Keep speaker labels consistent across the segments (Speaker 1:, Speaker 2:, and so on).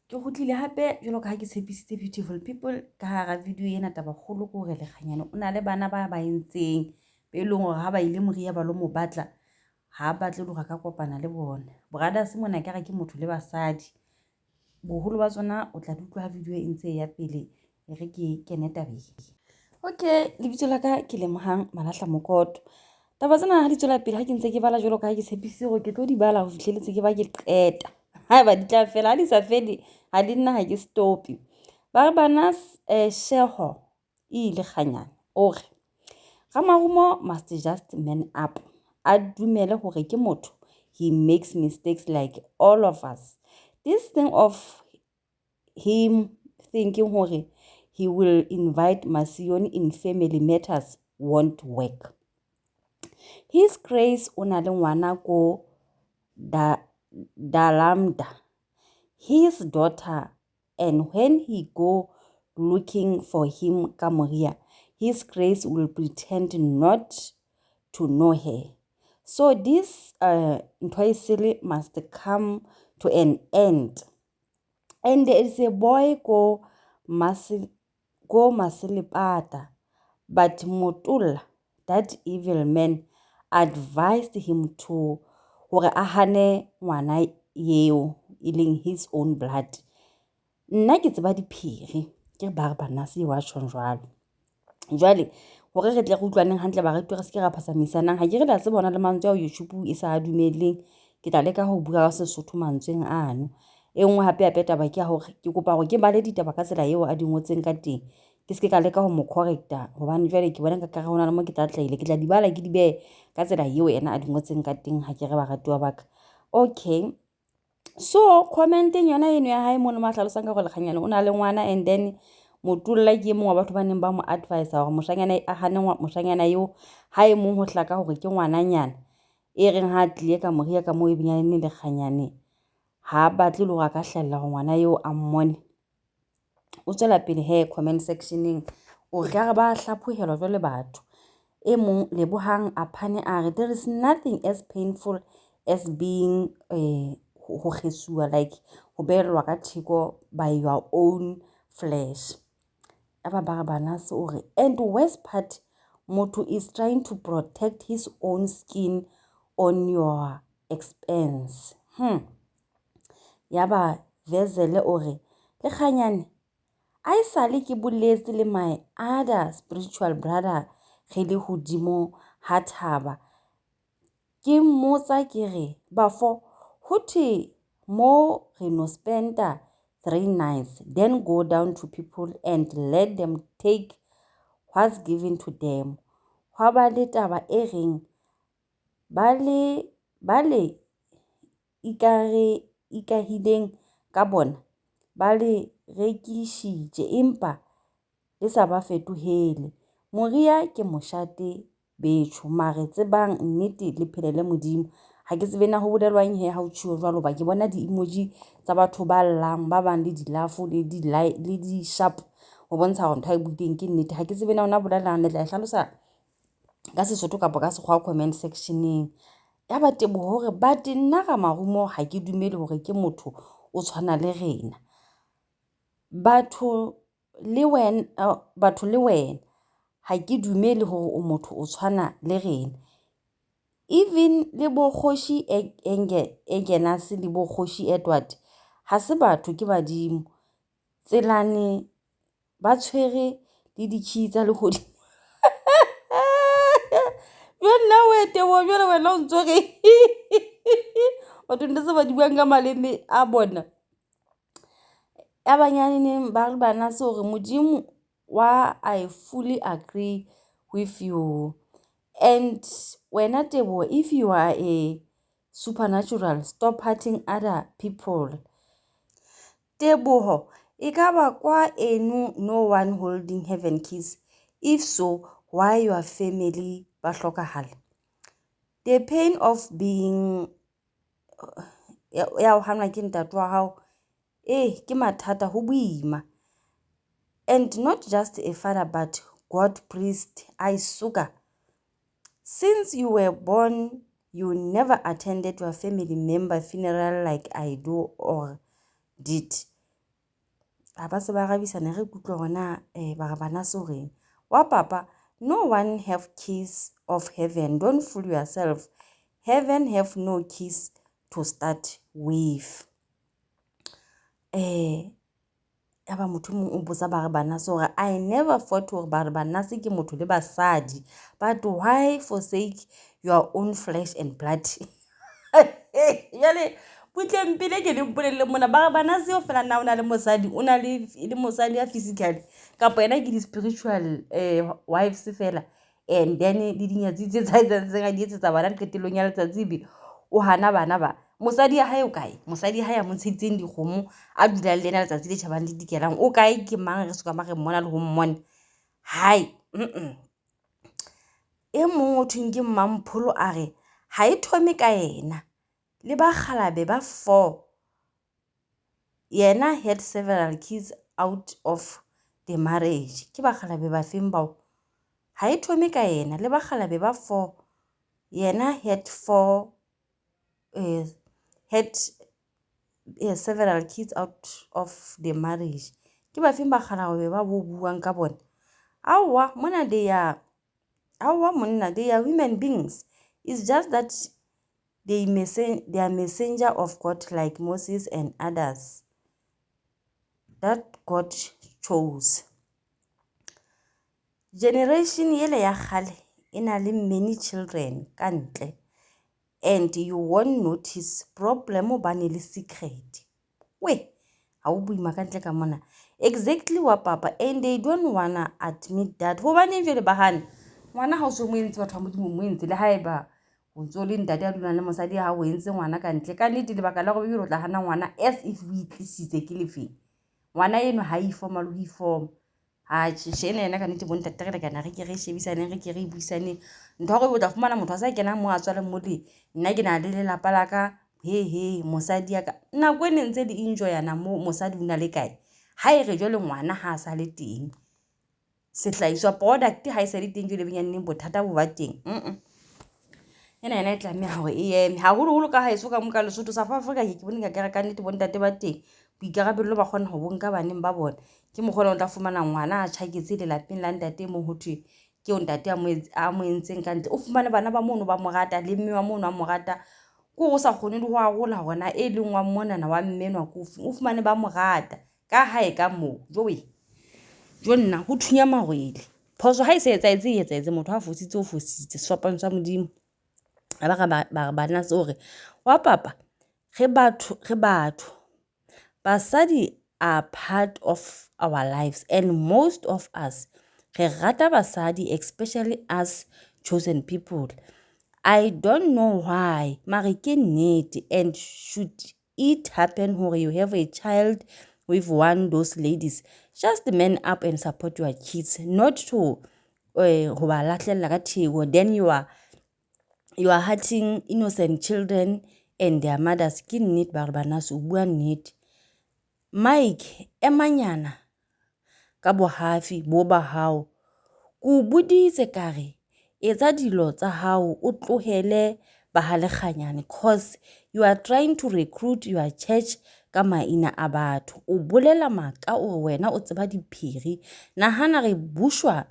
Speaker 1: Ke gotlile hape jalo ka ha ke tshepisitse beautiful people ka hara video ena taba kgolo ko re Lekganyane o na le bana ba entseng be leng hore ha ba ile moria ba lo mo batla ha batle le ka kopana le bona. Brothers mona ke re ke motho le basadi boholo ba tsona o tla utlwa video e ntse ya pele e re ke kene tabeng. Okay, lebitso la ka ke Lemohang Malahla Mokoto. Taba tsena ha di tswela pele ha ke ntse ke bala jalo ka ha ke tshepisitse hore ke tlo di bala ho fihlelletse ke ba ke qeta. Haeba di tla fela ha di sa fele ha di nna ha ke stop. Ba re bana Sheho Lekganyane o re Ramarumo must just man up. A dumele hore ke motho. He makes mistakes like all of us. This thing of him thinking hore he will invite Masione in family matters won't work. His Grace o na le ngwana ko Dalamda, his daughter, and when he go looking for him ka Moria, His Grace will pretend not to know her. So this ntwa must come to an end. And there is a boy go Masilipata, but Motula, that evil man, advised him to hore a hane ngwana yeo iling his own blood. Nna ke tseba diphiri ke ba re bana se wa tshong jwalo. Jwale hore re tle go utlwaneng hantle ba re tlo re se ke ra phasamisanang ha ke re la se bona le mantswe ya YouTube e sa dumeleng ke tla leka ho bua ka Sesotho mantsweng ano. E nngwe hape ya peta ba ke hore ke kopa hore ke bale ditaba ka tsela eo a dingotseng ka teng ke se ke ka leka ho mo correcta hobane jwale ke bona ka ka hona le mo ke tla tlaile ke tla di bala ke di be ka tsela eo ena a dingotseng ka teng ha ke re ba ratuwa baka. Okay, so commenting yona eno ya hae mona mahlalosang ka go Lekganyane o na le ngwana and then Motulla ke mongwe wa batho ba neng ba mo advise hore moshanyana a hane moshanyana eo ha e mong ho hlaka hore ke ngwananyana e reng ha tlile ka Moria ka mo e binyane Lekganyane ha batle le hore ka hlalla go ngwana eo a mmone. O tswela pele he comment sectioneng o re ka ba hlaphohelwa jwale batho e mong Lebohang a phane a re there is nothing as painful as being ho kgesuwa like ho belwa ka theko by your own flesh. Aba ba bana se o re and worst part motho is trying to protect his own skin on your expense. Yaba Vezele o re Lekganyane a sale ke boletse le my other spiritual brother ge le hodimo ha thaba ke mmotsa ke re bafo hothi mo re no spenda 3 nights then go down to people and let them take what's given to them. Hwa ba le taba e reng bale ikahileng ka bona ba le rekishitje empa le sa ba fetohele. Moria ke moshate betho mare tsebang nnete le phelele modimo ha ke tsebe na ho bodelwang he ha o tshiwo jwalo ba ke bona di-emoji tsa batho ba llang ba bang le dilafu le di sharp ho bontsha hore ntho e buileng ke nnete ha ke tsebe na ona bolelang le tla hlalosa ka Sesotho kapa ka Sekgowa comment sectioneng. Ya ba tebo hore ba nna Ramarumo ha ke dumele hore ke motho o tshwana le rena batho le wena ha ke dumele hore o motho o tshwana le rena. Even le bo Kgoshi Engenase le bo Kgoshi Edward ha se batho ke badimo tselane ba tshwere le dikhi tsa lehodimo. Jwale we tebo jwale wena o ntso re batho ntse ba di buang ka maleme a bona ya banyane ba re bana se hore modimo wa I fully agree with you. And wena tebo if you are a supernatural stop hurting other people. Teboho e ka ba kwa eno no one holding heaven keys if so why your family ba hlokahala. The pain of being ya o hana ke ntate wa hao ke mathata ho boima and not just a father but God priest I suka. Since you were born you never attended your family member funeral like I do or did. ba se ba rabisana re kutlwa gona ba bana so reng wa papa no one have keys of heaven, don't fool yourself, heaven have no keys to start with. Aba motho mong o botsa ba re bana so gore I never thought gore ba re bana se ke motho le basadi, but why forsake your own flesh and blood? Jale butleng pele ke le mpolelle mona ba re bana se o fela na o na le mosadi, o na le mosadi ya physical kapa yena ke di spiritual wives fela, and then le dinyatsi tse tsa ga di etsetsa bana qetelong ya letsatsi be o hana bana ba mosadi ya hae o kae, mosadi ya hae ya montshitseng dikgomo a dula le ena letsatsi le tšhabang le dikelang o kae, ke mang re soka ma re mmona le ho mmona hai e mongwe o thweng ke Mmampholo a re ha e thome ka yena le ba Kgalabe ba 4 yena had several kids out of the marriage. Ke ba Kgalabe ba feng bao? Ha e thome ka yena le ba Kgalabe ba 4 yena had several kids out of the marriage. Ke ba feng ba Kgalabe ba bo buang ka bona? Awa mona they are women beings. It's just that they are messenger of God like Moses and others that God chose. Generation yele ya kgale ena le many children kantle, and you won't notice problem ba ne le secret. We ha o buima kantle ka mona exactly wa papa, and they don't wanna admit that ho bane jele ba hana ngwana ha o so mo entse batho ba modimo mo entse le haeba o ntso le ntate a dulang le mosadi ha o entse ngwana ka ntle ka nnete lebaka la go be o tla hana ngwana as if o itlisitse ke lefeng ngwana eno ha e forma le ho iforma ha tshene ena ka nnete bo ntate re kana re ke re shebisane re ke re buisane ntho go botla fumana motho a sa kena mo a tswa le mo le nna ke na le lelapa la ka he mosadi ya ka nna go ne ntse di enjoy yana mo mosadi una le kae ha e re jole ngwana ha sa le teng sehlaiswa product ha e sa le teng jole benyane bothata bo ba teng ena e tlameha hore e eme haholo ka ha e soka mo ka Lesotho South Africa ke bone ka ka nnete bo ntate ba teng boikarabelo ba kgona ho bonka baneng ba bona ke mogolo o tla fumana ngwana a tshaketse le lapeng la ntate mo hothwe ke o ntate a mo entseng ka ntle o fumane bana ba mono ba mo rata le mme wa mono a mo rata go sa kgone le go agola gona e leng wa mmonana wa mmenwa kofi o fumane ba mo rata ka hae ka mo jo nna ho thunya marwele phoso ha e se etsaetse motho a fositse o fositse sefapano sa modimo ba bana sore wa papa ge batho basadi are part of our lives, and most of us ge rata basadi, especially us chosen people. I don't know why mare ke nnete, and should it happen hore you have a child with one those ladies, just man up and support your kids, not to ho ba lahlella ka thego, then you are hurting innocent children and their mothers. Ke nnete ba re bana se o bua nnete Mike emanyana ka bohafi bo ba hao ku buditse kare etsa dilo tsa hao o tlohele ba ha Lekganyane, cause you are trying to recruit your church ka maina a batho o bolela maka o wena o tseba diphiri nahana re bushwa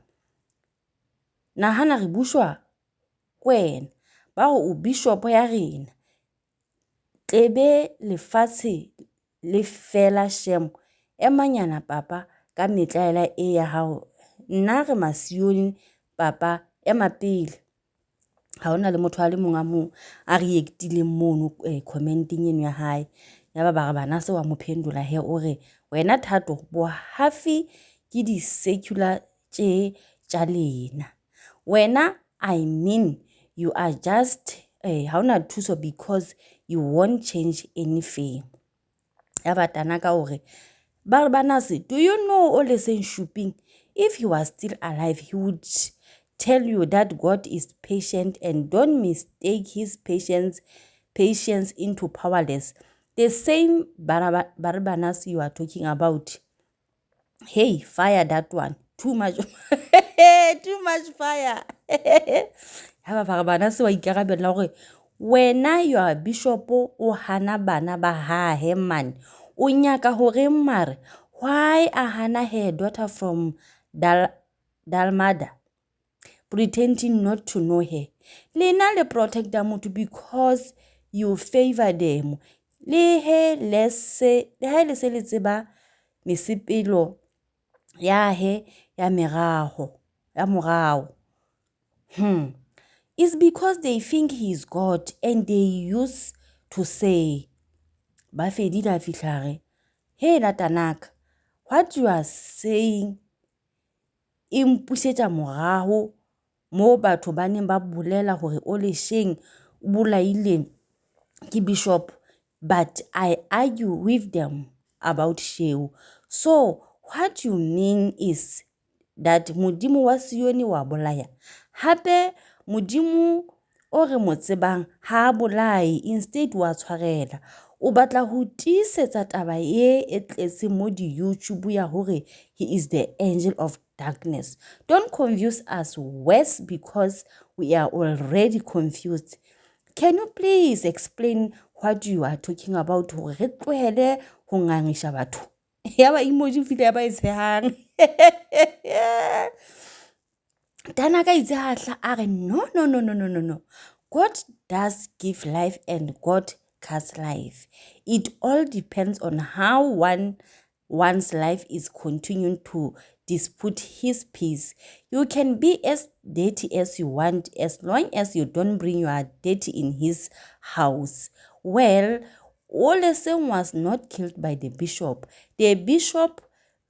Speaker 1: kwena ba o bishop ya rena tlebe lefatshe le fela shem emanyana papa ka metlaela e ya hao nna re masione papa ema pele ha ona le motho a le monga mo a reactile mono commenting eno ya hae ya ba re bana se wa mo phendula he o re wena Thato bo hafi ke di secular tja lena wena I mean you are just ha ona thuso because you won't change anything ya batana ka hore ba re bana se do you know all the same shopping if he was still alive he would tell you that God is patient, and don't mistake his patience into powerless. The same Barabanas you are talking about. Hey, fire that one. Too much too much fire. Ha Barabanas wa ikarabela hore wena you are bishop o hana bana ba ha he man o nyaka hore mare Why a hana her daughter from Dalmada, pretending not to know her? Lena le protector motho because you favor them. Le he le se le tseba mesepelo ya he ya morao. It's because they think he's God and they used to say, ba fedile fitlhare, hey Natanaka, what you are saying impusetsa morago mo batho ba neng ba bolela hore o lesheng o bolaile ke bishop, but I argue with them about Sheu. So what you mean is that modimo wa Sione wa bolaya, hape modimo o re mo tsebang ha bolai, instead wa tshwarela. O batla ho tisetsa taba e tletse mo di YouTube ya hore he is the angel of darkness. Don't confuse us worse because we are already confused. Can you please explain what you are talking about? Hore re tlohele ho ngangisha batho. Ya ba emoji file ya ba e tshehang. Tanaka itse hatla a re no. God does give life and God cuts life. It all depends on how one's life is continuing to dispute his peace. You can be as dirty as you want as long as you don't bring your dirty in his house. Well, Olesen was not killed by the bishop. The bishop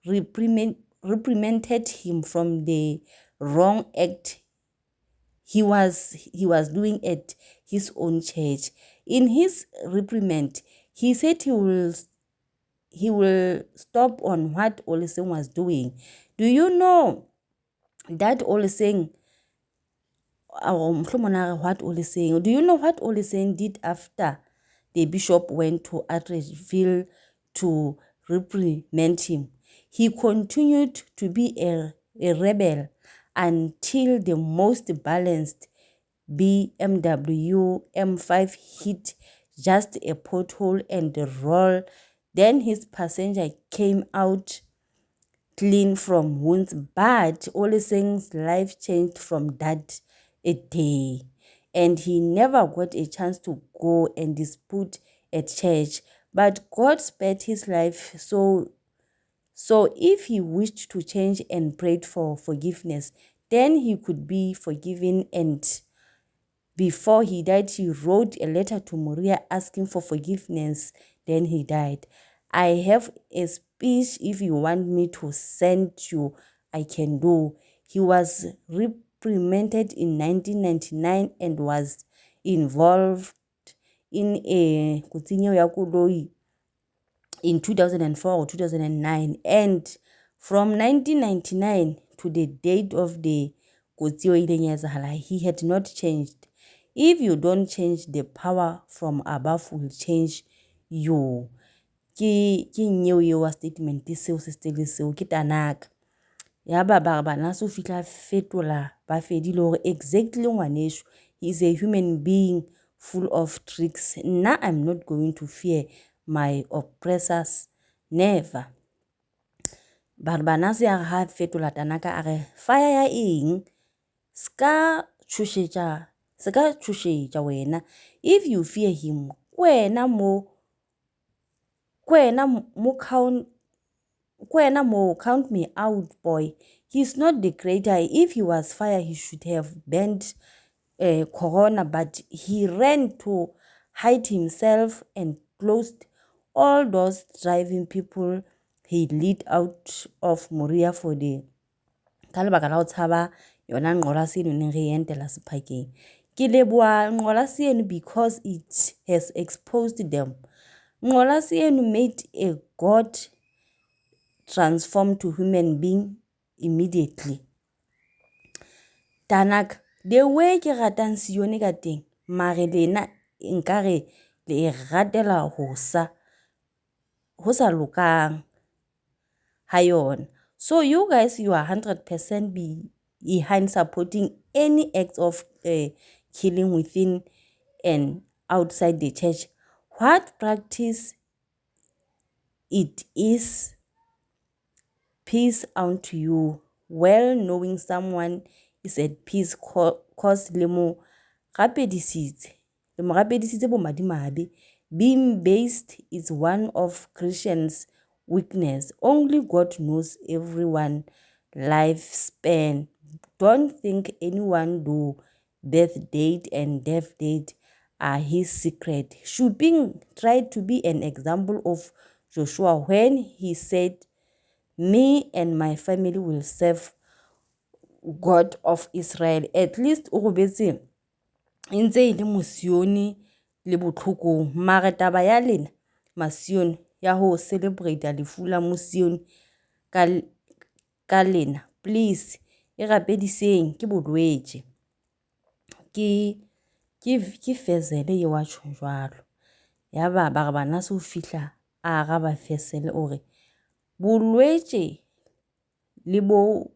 Speaker 1: reprimanded him from the wrong act he was doing at his own church. In his reprimand, he said he will stop on what Olesen was doing. Do you know that Olesen what Olesen? Do you know what Olesen did after the bishop went to Attersville to reprimand him? He continued to be a rebel until the most balanced BMW M5 hit just a pothole and rolled. Then his passenger came out clean from wounds, but Olesen's life changed from that a day, and he never got a chance to go and dispute at church. But God spared his life, so if he wished to change and prayed for forgiveness, then he could be forgiven. And before he died, he wrote a letter to Maria asking for forgiveness. Then he died. I have a speech if you want me to send you, I can do. He was reprimanded in 1999 and was involved in a kutsinyo ya koloi in 2004 or 2009, and from 1999 to the date of the Ziyakhala, he had not changed. If you don't change, the power from above will change you. Ke nyeo ye wa statement seo se stele seo ke Tanaka. Ya ba bana so fitla fetola ba fedile hore exactly ngwanesho he is a human being full of tricks. Now I'm not going to fear my oppressors, never. Bana se ya ha fetola Tanaka a re fire ya eng ska tshushetsa wena. If you fear him, kwena mo count me out, boy. He's not the creator. If he was fire, he should have burned Corona, but he ran to hide himself and closed all those driving people he lead out of Moria for the ka lebaka la ho tshaba yona nqolase eno neng re entela sephakeng. Ke leboa nqolase eno because it has exposed them. Nqolase eno made a God transform to human being immediately. Tanaka, the way ke ratang Sione ka teng, mare lena nkare le ratela ho sa lokang ha yona. So you guys, you are 100% behind supporting any acts of killing within and outside the church. What practice it is peace unto you, well knowing someone is at peace cause le mo gapedisitse bo madimabe. Being based is one of Christians' weakness. Only God knows everyone lifespan. Don't think anyone do birth date and death date are his secret. Shuping tried to be an example of Joshua when he said, me and my family will serve God of Israel. At least o robetse ntse ile mosione le botlhokong, mare taba ya lena masione ya ho celebrate lefu la mosione ka lena, please e rapediseng ke bolwetse. Ke Fezele ye wa tjho jwalo. Ya ba re bana se o fihla a araba Fezele ore bolwetse le bo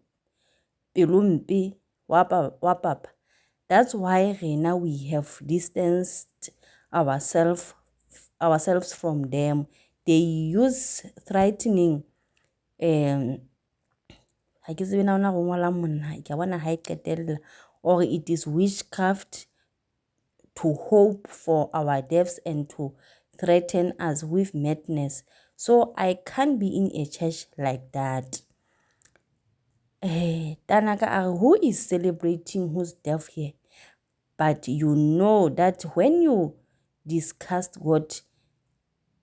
Speaker 1: pelompe wa papa. That's why rena we have distanced ourselves from them. They use threatening ha ke tsebe na ona go ngola monna ke bona ha e qetella, or it is witchcraft to hope for our deaths and to threaten us with madness. So I can't be in a church like that. Tanaka, who is celebrating whose death here? But you know that when you discuss God,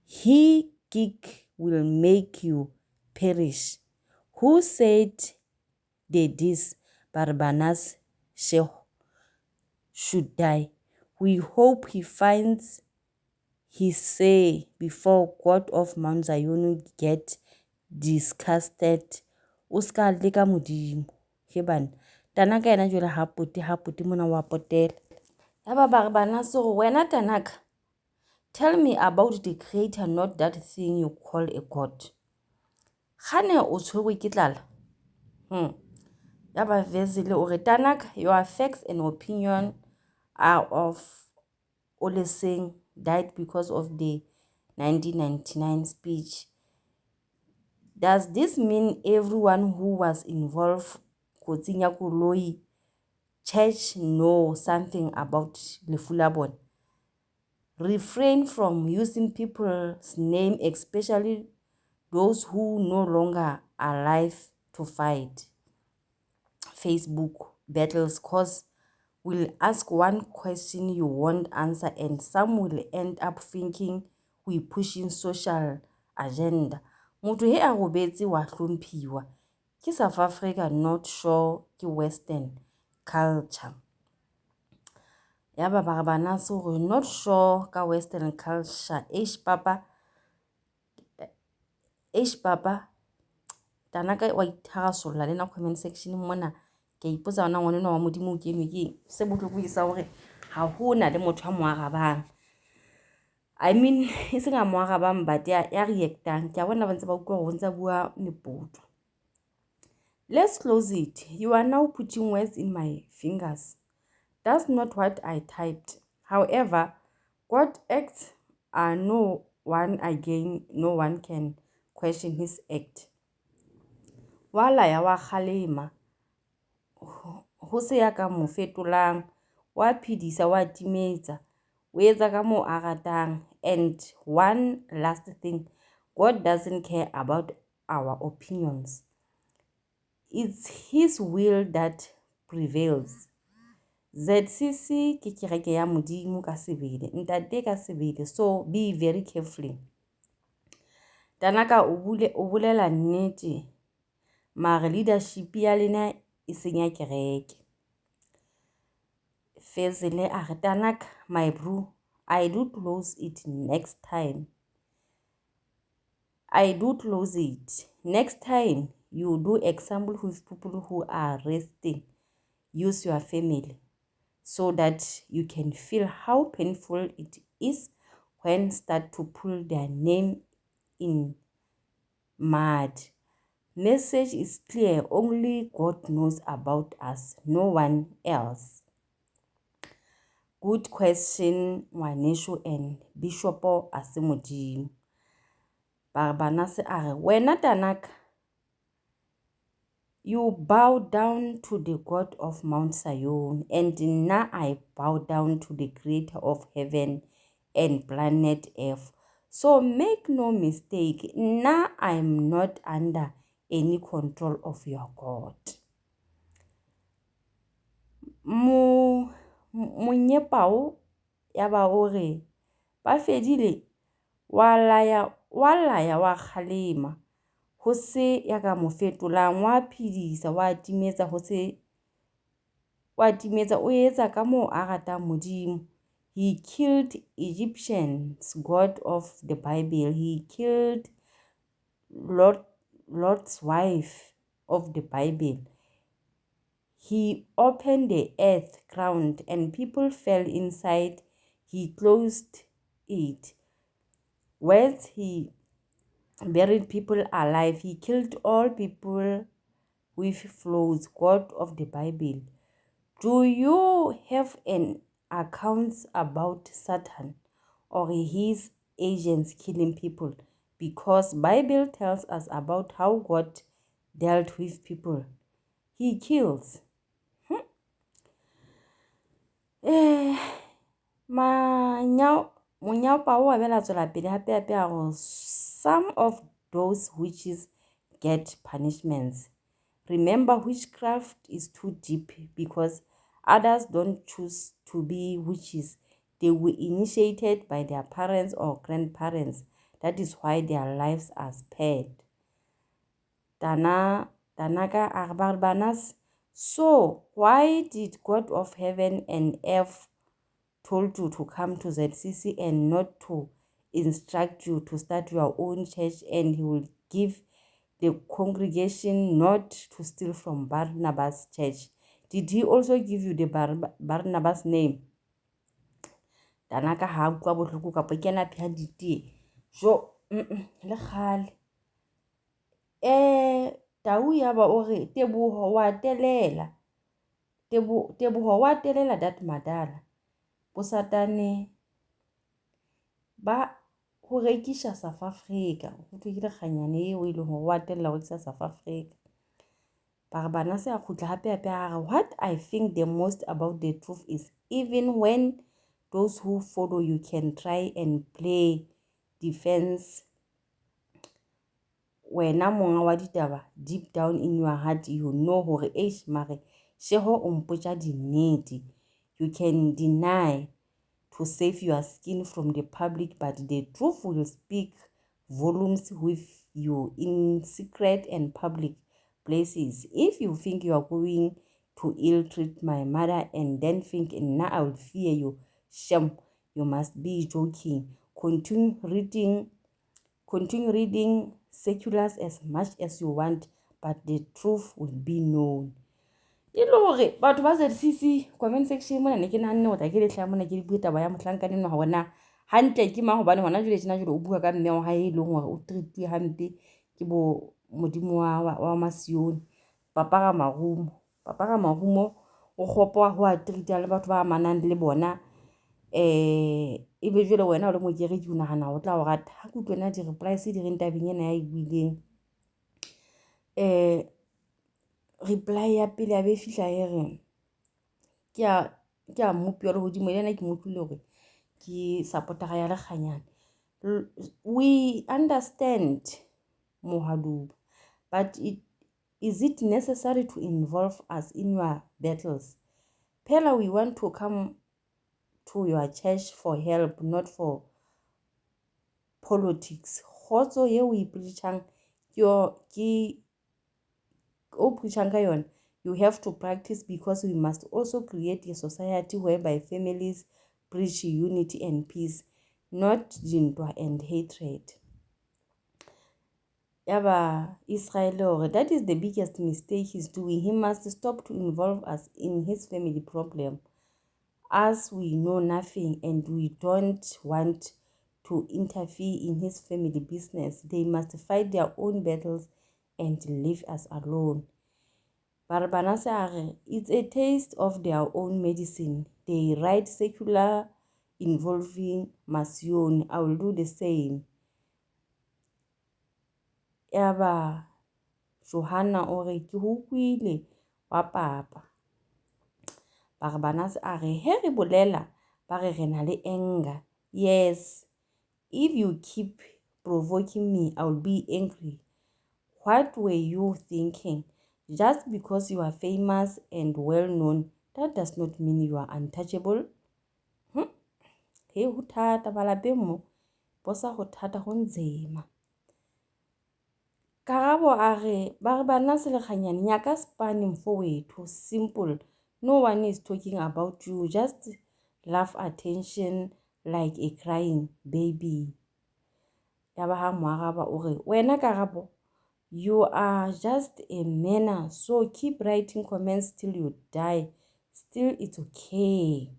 Speaker 1: he kick will make you perish. Who said this Barbanas should die? We hope he finds his say before God of Mount Zion get disgusted. Uska leka modimo he bana Tanaka ena jwale haputi mona wa potela. Yaba bana so wena Tanaka, tell me about the creator, not that thing you call a god. Khane o tshwerwe ke tlala. Yaba Vezile ore Tanaka, your facts and opinion are of Oleseng died because of the 1999 speech. Does this mean everyone who was involved Kotsinya Koloi church know something about Lefulabon? Refrain from using people's name, especially those who no longer are alive, to fight Facebook battles, cause will ask one question you won't answer, and some will end up thinking we pushing social agenda. Motho he a robetse wa hlomphiwa. Ke South Africa, not sure ke Western culture. Yaba bana so re not sure ka Western culture. Papa Tanaka wa itharasolla le na comment section mona ke ipotsa ona ngwana wa modimo o kenwe ke se botlhoko isa hore ha hona le motho a mo arabang. I mean e se nga mo arabang but ya reactang ke bona ba ntse ba utlwa go ntse bua mepoto. Let's close it. You are now putting words in my fingers. That's not what I typed. However, God acts are no one again, no one can question his act. Wala ya wa khalema ho se ya ka mo fetolang, wa phidisa wa timetsa, o etsa ka mo a ratang. And one last thing, God doesn't care about our opinions. It's his will that prevails. ZCC ke kereke ya modimo ka sebele, ntate ka sebele, so be very careful. Tanaka o bolela nnete, mare leadership ya lena e senya kereke. Fezele a re Tanaka, my bro, I do close it next time. Next time you do example with people who are resting, use your family so that you can feel how painful it is when start to pull their name in mud. Message is clear, only God knows about us, no one else. Good question, Wanesho and Bishop Asemodimo. Barbana se are wena Tanaka, You bow down to the God of Mount Zion, and now I bow down to the creator of heaven and planet Earth. So make no mistake, now I'm not under any control of your God. Monyepao ya ba o re ba fedile wa laya wa kgalema ho se ya ka mo fetolang wa phidisa wa timetsa ho se wa timetsa o etsa ka mo a ratang modimo. He killed Egyptians, God of the Bible. He killed Lot's wife of the Bible. He opened the earth ground and people fell inside. He closed it. Whereas he buried people alive, he killed all people with flows, God of the Bible. Do you have an account about Satan or his agents killing people? Because Bible tells us about how God dealt with people. He kills. Monyapa o a bela tswela pele hape a go some of those witches get punishments. Remember, witchcraft is too deep because others don't choose to be witches. They were initiated by their parents or grandparents. That is why their lives are spared. Tanaka Arbarbanas. So why did God of heaven and earth told you to come to ZCC and not to instruct you to start your own church, and he will give the congregation not to steal from Barnabas' church? Did he also give you the Barnabas name? Tanaka ha kwa bohloko ka pokena pha ditie jo le khale tau ya ba o re Teboho wa telela dat madala bosatane ba ho rekisha South Africa ho thwe ke Lekganyane eo ile ho wa tella go tsa South Africa. Ba bana se a khutla hape a re what I think the most about the truth is even when those who follow you can try and play defense, wena monga wa ditaba deep down in your heart you know hore mare sheho o mpotsa dinnete. You can deny to save your skin from the public, but the truth will speak volumes with you in secret and public places. If you think you are going to ill-treat my mother and then think, now I will fear you, shame, you must be joking. Continue reading seculars as much as you want, but the truth will be known. Ilore batho ba ZCC comment section mona ne ke nahane hore ke le hla mona ke di bua taba ya mohlankane nna hona hantle ke mang hobane hona jule tsena jule o bua ka mme wa hae le hore o treat hampe ke bo modimo wa Masione. Papa ga marumo o gopoa ho a treat le batho ba amanang le bona e be jule wena o le mo kere ke unahana o tla o rata ha ke utlwena di replies di reng tabeng ena ya e buileng reply ya pele ya be fihla e re ke a mopio le hodimo le nna ke motlile hore ke supportera ya Lekganyane. We understand Mohaduba, but is it necessary to involve us in your battles? Pela, we want to come to your church for help, not for politics. Khotso ye o ipreachang you have to practice, because we must also create a society whereby families preach unity and peace, not dintwa and hatred. Yaba Israel, that is the biggest mistake he's doing. He must stop to involve us in his family problem, as we know nothing and we don't want to interfere in his family business. They must fight their own battles and leave us alone. Barbanasa, it's a taste of their own medicine. They write secular involving Masione. I will do the same. Yaba Johanna o re ke ho utlwile wa papa. Ba re Banase a re he re bolela ba re na le anger. Yes, if you keep provoking me, I will be angry. What were you thinking? Just because you are famous and well known, that does not mean you are untouchable. He ho thata malapeng mo, bosa ho thata ho nzema. Karabo a re ba re Banase Lekganyane nyaka spanning for wethu, simple. No one is talking about you, just love attention like a crying baby. Ya ba ha moaraba o re wena Karabo, you are just a manner, so keep writing comments till you die. Still, it's okay.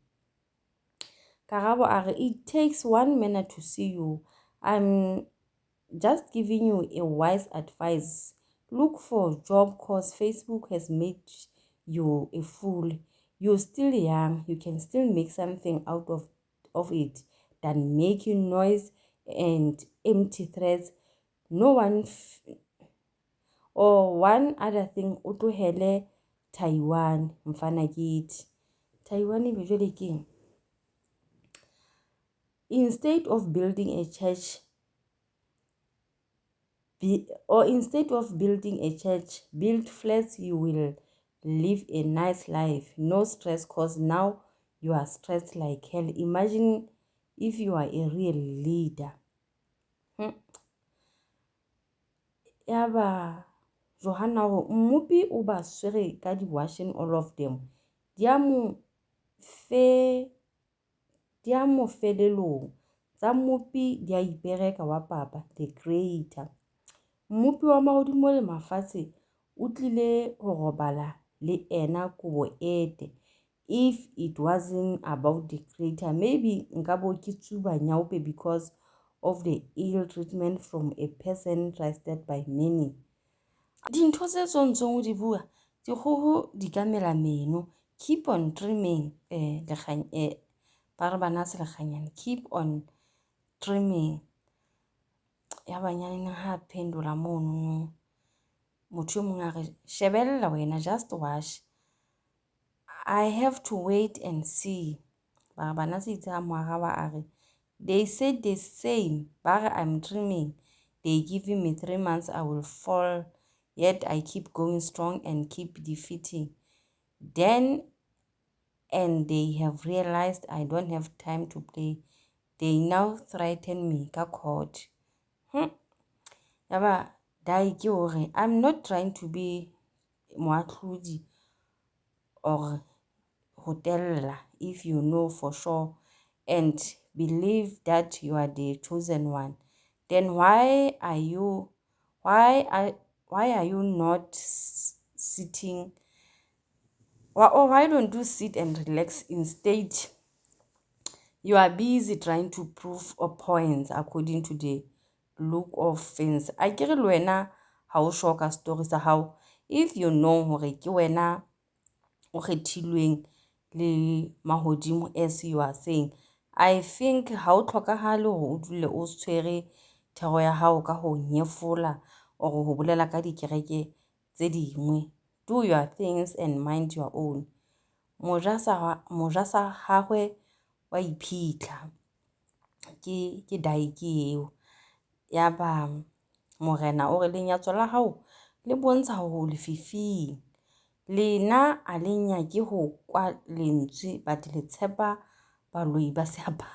Speaker 1: Karabo a re it takes one minute to see you. I'm just giving you a wise advice. Look for a job cause Facebook has made you a fool. You're still young. You can still make something out of it than making noise and empty threats. No one or one other thing, o tlohele Taiwan mfana kithi. Taiwan e bjele keng? Instead of building a church, build flats. You will live a nice life. No stress cause now you are stressed like hell. Imagine if you are a real leader. Yaba Johanna go mmupi o ba swere ka di washing all of them. Diamo felelong tsa mmupi di a ipereka wa papa the creator. Mmupi wa mahodimo le mafatshe o tlile go robala le ena kobo ete. If it wasn't about the creator, maybe nka bo ke tsuba nyaope because of the ill treatment from a person trusted by many. Dintho tse tsontsong di bua di go di ka mela meno. Keep on dreaming. Ba re Banase Lekganyane, keep on dreaming. Ya banyane ha pendula mono motho mong a re shebella wena, just watch. I have to wait and see. Ba re Banase itse a moaraba a re they said the same. Ba re I'm dreaming. They give me 3 months, I will fall. Yet I keep going strong and keep defeating. Then and they have realized I don't have time to play. They now threaten me ka court. Yaba dai ke hore I'm not trying to be moatlhodi or hotella if you know for sure and believe that you are the chosen one. Then why are you not sitting, or why don't you sit and relax instead? You are busy trying to prove a point according to the look of things. I kere le wena ha o shoka story sa hao. If you know hore ke wena o kgethilweng le mahodimo as you are saying, I think ha o tlhokahale hore o dule o tshwere thero ya hao ka ho nyefola or ho bolela ka dikereke tse dingwe. Do your things and mind your own. Moja sa hagwe wa iphitlha ke dai ke eo. Ya ba morena o re lenyatso la hao le bontsha ho le fifing. Lena a le nyake ho kwa lentswe but le tshepa baloi ba seapa.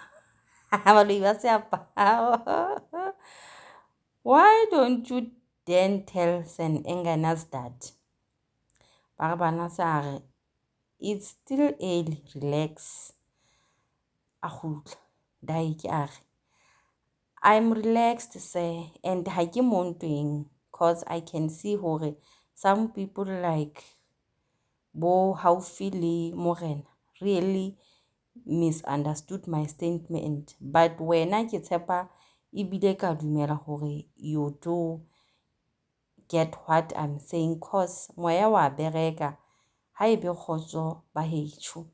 Speaker 1: Why don't you then tell St. Enganas that? Ba re Banase a re it's still early, relax. A khutla dai ke a re I'm relaxed sir, and ha ke montweng cause I can see hore some people like bo haufi le morena really misunderstood my statement, but wena ke tshepa ebile ka dumela hore you do get what I'm saying cause moya wa bereka ha ebe khotso ba hechu.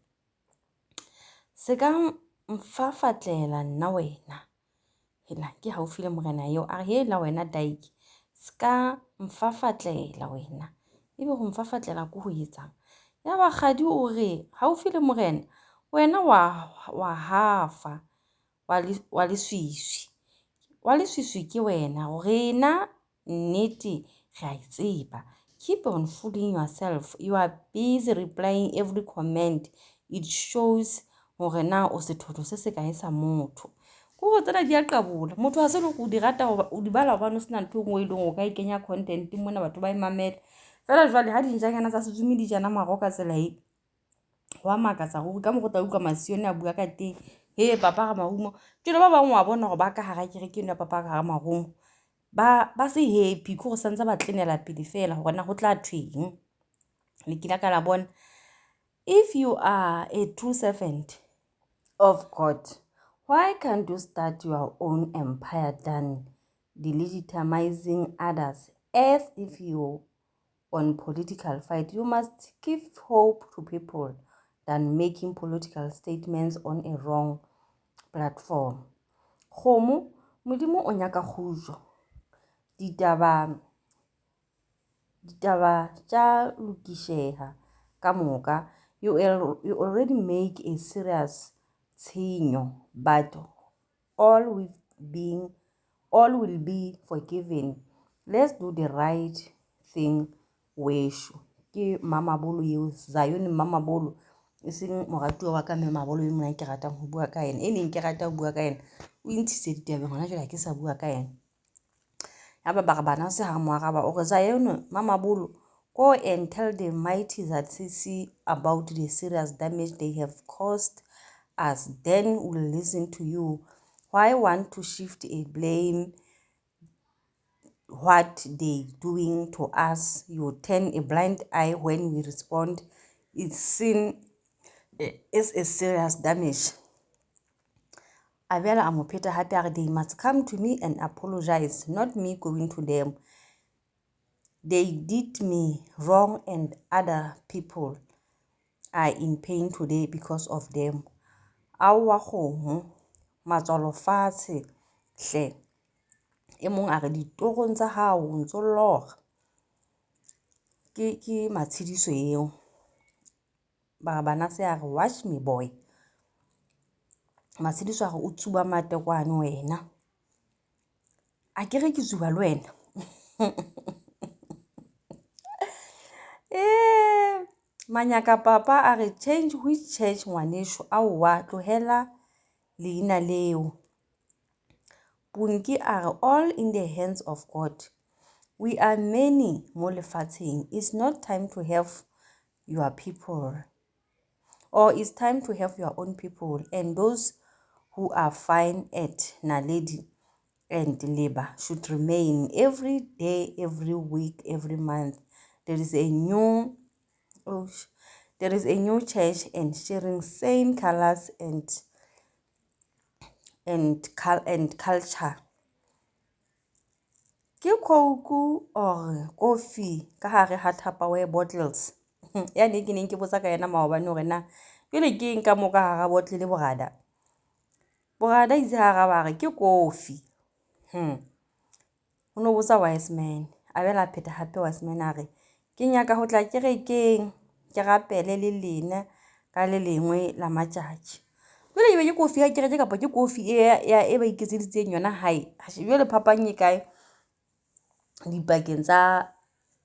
Speaker 1: Se ka mfafatlela nna wena hela ke haufi le morena eo a hela wena daiki ska mfafatlela wena. Ebe go mfafatlela ko go etsang. Ya bagadi o re haufi le morena wena wa hafa wa leswiswi. Wa leswiswi ke wena rena nnete re a tseba. Keep on fooling yourself. You are busy replying every comment. It shows gore na o sethotho se se kae sa motho. Ko go tsena di a qabola motho a se le go di rata o di bala ba no sena ntho ngwe ile go ka ikenya content mona batho ba imamela fela jwale ha dinjanyana tsa sezumi di jana maroka tsela e wa makatsa go ka mo go tla utlwa masione a bua ka teng he papa ga marumo ke ba bangwe wa bona go ba ka hara kereke nna papa ga marumo ba se happy go santsa ba tlenela pele fela gore na go tla thweng le kila ka la bona. If you are a true servant of God, why can't you start your own empire than delegitimizing others as if you on political fight? You must give hope to people than making political statements on a wrong platform. Khomo modimo o nyaka khujo ditaba tša lokisheha ka moka. You already make a serious tshenyo, but all will be forgiven. Let's do the right thing. Weshu ke mama bolo eo Zion mama bolo e seng moratuwa wa ka mme mabolo e mona ke ratang ho bua ka ena e neng ke rata ho bua ka ena o intshitse ditabeng hona jwale ke sa bua ka ena ya ba bana se ha mo araba o re Zion mama bolo go and tell the mighty that see about the serious damage they have caused us, then we'll listen to you. Why want to shift a blame what they doing to us? You turn a blind eye when we respond. It's sin is a serious damage. Abela amopeta hape they must come to me and apologize, not me going to them. They did me wrong and other people are in pain today because of them. Awa kgomo matswalo fatshe hle e mong a re ditogong tsa hao ntso loga ke matshidiso eo ba bana se a re watch me boy matshidiso a re o tsuba matekwane wena a ke re ke tsuba le wena manyaka papa a re change which church ngwanesho aowa tlohela leina leo. Punki are all in the hands of God. We are many mo lefatsheng. It's not time to have your people, or it's time to have your own people, and those who are fine at naledi and labor should remain. Every day, every week, every month there is a new church and sharing same colors and culture. Ke Coke or coffee ka hare ha Tupperware bottles ya ne ke neng ke botsa ka yena maobane hore na pele ke eng ka moka hara bottle le bogada itse hara ba re ke coffee o no botsa wise man a bela pheta hape wise man a re ke nyaka ho tla kerekeng ke rapele le lena ka le lengwe la matjatji pele e be ke coffee ya kereke kapa ke coffee e ba iketseditseng yona hae ha se jole phapanye kae dipakeng tsa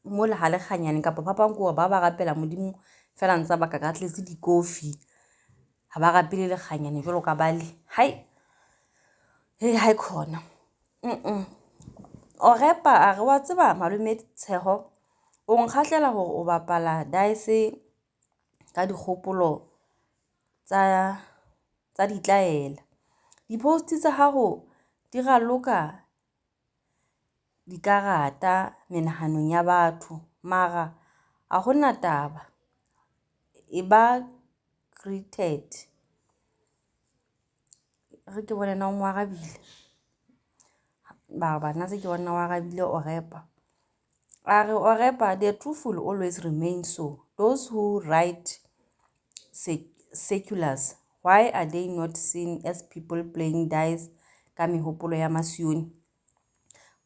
Speaker 1: mo le ha Lekganyane kapa phapang ko ba rapela modimo fela ntsa ba ka tletse di coffee ha ba rapele Lekganyane jolo ka bale hai khona o repa a re wa tseba malume Tsheho o nkgahlela hore o bapala dice ka dikgopolo tsa ditlaela di-post tsa hago di raloka dikarata menahanong ya batho mara a gona taba e ba created re ke bona na o moarabile ba bana se ke bona o arabile o repa a re o repa the truthful always remain. So those who write seculars, why are they not seen as people playing dice ka mehopolo ya masione?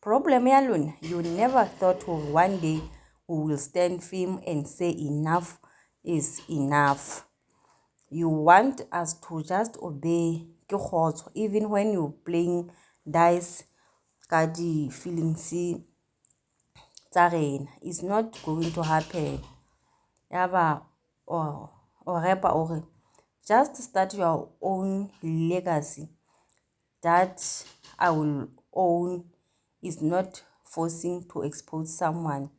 Speaker 1: Problem ya lona, you never thought one day we will stand firm and say enough is enough. You want us to just obey ke kgotso, even when you playing dice ka di feelings tsa rena. It's not going to happen. Yaba or repa or just start your own legacy that I will own, is not forcing to expose someone.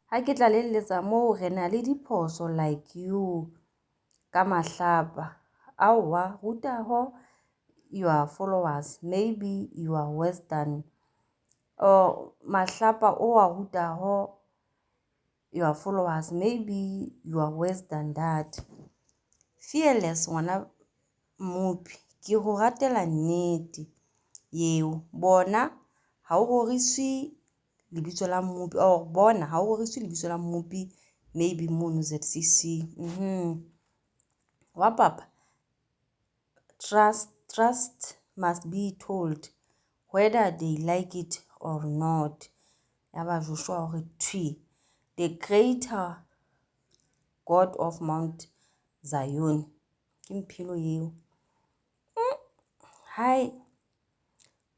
Speaker 1: Ha ke tla leletsa mo re na le diphoso like you ka mahlapa aowa ruta ho your followers, maybe you are worse than mahlapa o wa ruta ho your followers, maybe you are worse than that. Fearless ngwana mopi, ke go ratela nnete yeo. Bona ha o goriswe lebitso la mopi, or bona ha o goriswe lebitso la mopi, maybe mono ZCC. Wa papa, trust must be told whether they like it or not. Yaba Joshua hore twi, the creator God of Mount Zion, ke mphilo yeo. Hai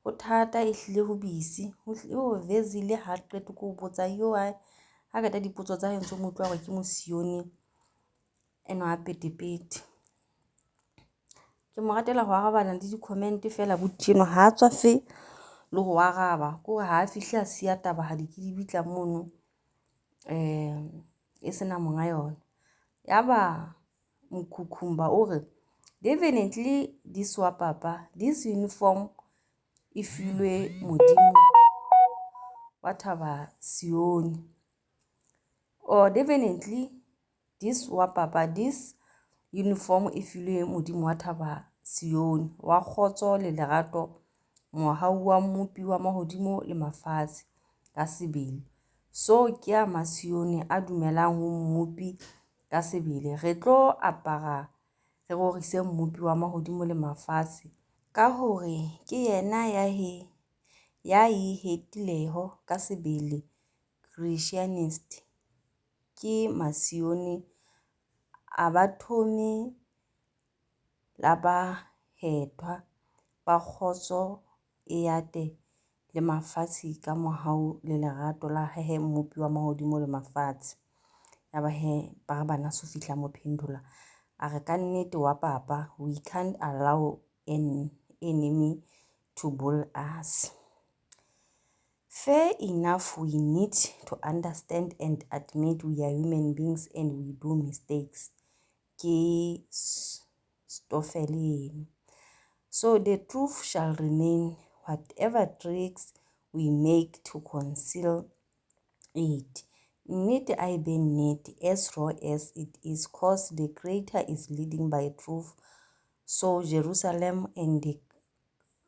Speaker 1: go thata e hlile go bisi o vezile ha qeto ko botsa yo ha ka ta dipotso tsa hentso motho wa ke mosione eno a petepete. Ke mo ratela go arabana le di-comment fela botjeno ha tswa fe le go araba ko ha fihla sia taba ha di ke di bitla mono e sena monga yona. Yaba mkhukhumba o re definitely this wa papa, this uniform e filwe modimo wa Thaba Sione, or definitely this wa papa, this uniform e filwe modimo wa Thaba Sione wa kgotso le lerato mohau wa mopi wa mahodimo le mafatshe ka sebele. So ke a Masione a dumelang ho mopi ka sebele, re tlo apara re gorise mopi wa mahodimo le mafatshe ka hore ke yena ya hetilego ka sebele. Christianist ke Masione a ba thome la ba hetwa ba kgotso e yate le mafatshe ka mohau le lerato la hehe mopi wa mahodimo le mafatshe. Yaba ba bana so fihla mo phendula a re ka nnete wa papa, we can't allow an enemy to bully us. Fair enough, we need to understand and admit we are human beings and we do mistakes. Ke Stoffel. So the truth shall remain, whatever tricks we make to conceal it. Nnete I be nnete, as raw as it is, cause the Creator is leading by truth. So Jerusalem and the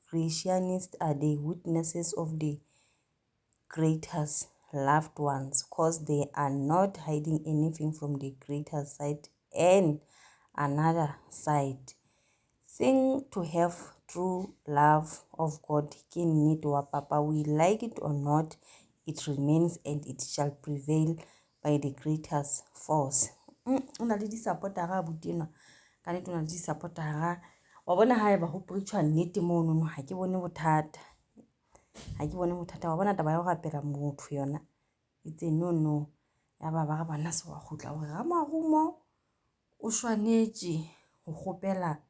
Speaker 1: Christianists are the witnesses of the Creator's loved ones, cause they are not hiding anything from the Creator's side and another side. Thing to have true love of God, ke nnete wa papa, we like it or not, it remains and it shall prevail by the Creator's force. Una le di-supportera butena ka nnete, una le di-supportera wa bona ha eba ho preachwa nnete mono, ha ke bone bothata, wa bona taba ya go rapela motho yona itse no. Yaba ba bana se wa khutla hore ga marumo o shwanetse go gopela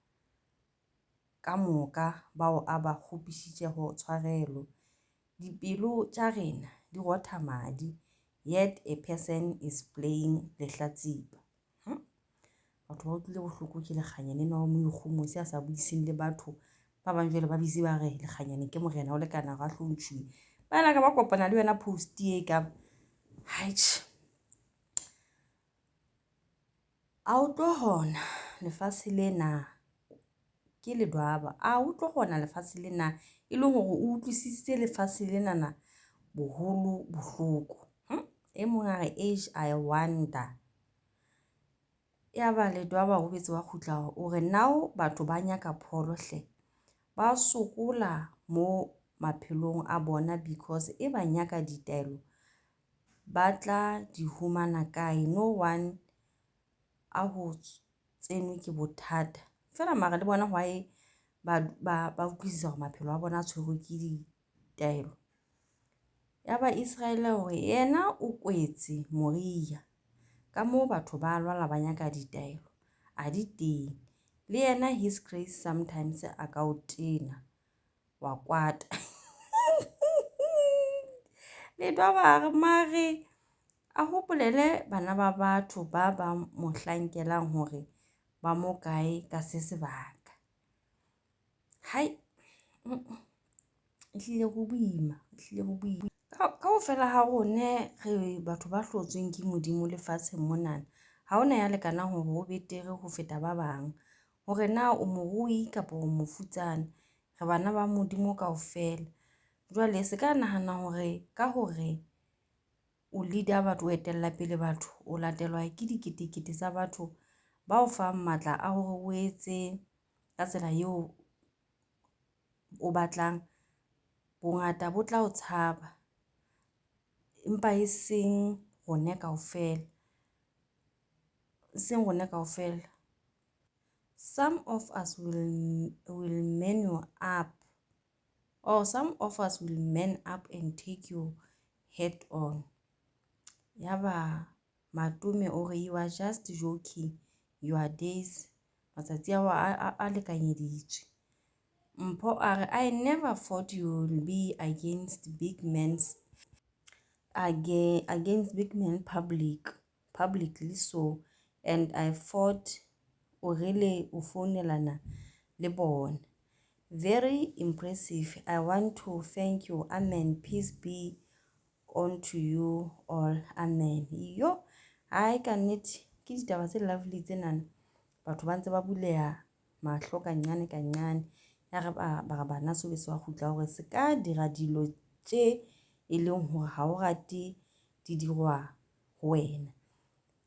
Speaker 1: ka moka bao a ba kgopisitse go tshwarelo. Dipelo tša rena di rotha madi, yet a person is playing lehlatsipa. Batho ba utlwile bohloko ke Lekganyane na mo ikgomo se a sa buiseng le batho ba bang jwale ba bizi ba re Lekganyane ke morena o lekana ga hlontšhiwe ba la ka ba kopana le yona post e ka haitsh. A o tlo hona lefatshe lena ke ledwaba, a o tlo gona lefatshe lena e leng gore o utlwisitse lefatshe lena na boholo bohloko. E mong a re age I wonder. Yaba ledwaba go betse wa khutla o re now batho ba nyaka pholo hle, ba sokola mo maphelong a bona, because e ba nyaka ditaelo ba tla di humana kae. No one a ho tsenwe ke bothata fela, mara le bona why ba utlwisisa hore maphelo a bona a tshwerwe ke ditaelo. Ya ba Israel hore yena o kwetse Moria ka moo batho ba lwala ba nyaka ditaelo a di teng, le yena his grace sometimes a ka o tena wa kwata le ba mare a hopolele bana ba batho ba mo hlankelang hore ba mo kae ka se sebaka. Hai ehlile go boima, ka o fela ha rone re batho ba hlotsweng ke Modimo lefatsheng monana, ha ona ya lekana hore o betere ho feta ba bang, hore na o morui kapa o mofutsana, re bana ba Modimo kaofela. Jwale se ka nahana hore ka hore o leader batho, o etella pele batho, o latelwa ke diketekete tsa batho ba o fa matla a hore o etse ka tsela eo o batlang, bongata bo tla o tshaba, empa e seng rone kaofela, some of us will man you up, or some of us will man up and take you head on. Yaba Matume ore you are just joking, your days matsatsi a lekanyeditswe. Mpho are I never thought you will be against big men publicly so, and I thought o really o founelana le bona. Very impressive. I want to thank you. Amen. Peace be unto you all. Amen. Yo, I can it ke ditaba tse lovely tsenana. Batho ba ntse ba buleha mahlo ka nyane ya re ba bana so be se wa khutla hore se ka dira dilo tse e leng hore ha o rate di dirwa wena.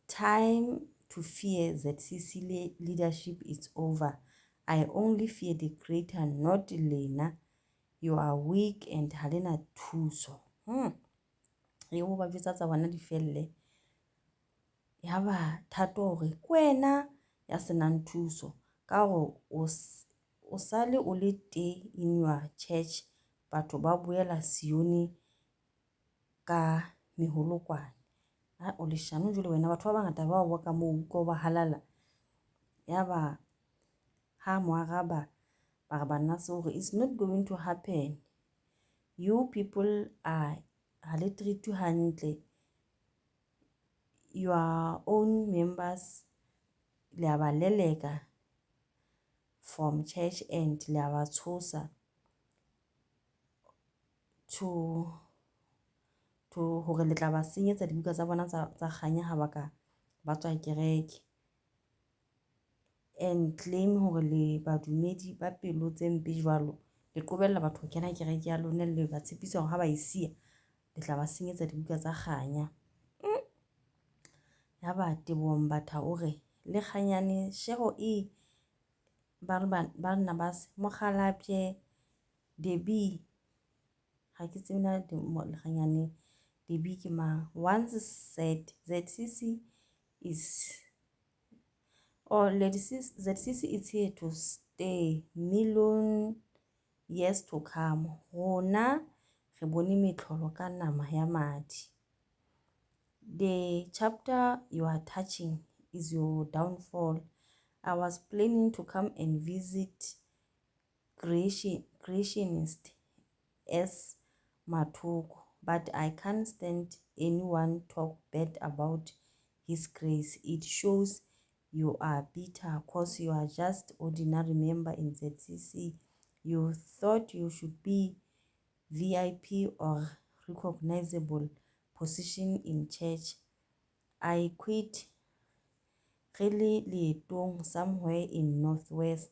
Speaker 1: Time to fear ZCC leadership is over. I only fear the creator, not Lena. You are weak and halena thuso. Eo ba jwetsa tsa bona di felle. Ya ba thato hore kwena ya senang thuso ka hore o sale o le te in your church, batho ba boela Sione ka meholokwane. O le shano jwale wena, batho ba bangata ba bua ka moo ko ba halala. Ya ba ha moaraba ba bana so hore it's not going to happen. You people are hale treat you hantle, your own members le abaleleka from church and le abatshosa to hore le tla ba senyetsa dibuka tsa bona tsa kganya ha baka ba tswa kereke, and claim hore le badumedi ba pelo tse mpe jwalo le qobella batho ho kena kereke ya lona, le ba tshepisa hore ha ba isia le tla ba senyetsa dibuka tsa kganya. Ya ba Tebong batha ore Lekganyane shego e Barnabas Mokgalabye Debbie ha ke tsena Lekganyane Debbie ke mang, once said ZCC is here to stay million years to come. Rona re bone metlholo ka nama ya madi. The chapter you are touching is your downfall. I was planning to come and visit creationist as Matoko, but I can't stand anyone talk bad about his grace. It shows you are bitter cause you are just ordinary member in ZCC. You thought you should be VIP or recognizable position in church. I quit really leetong somewhere in northwest.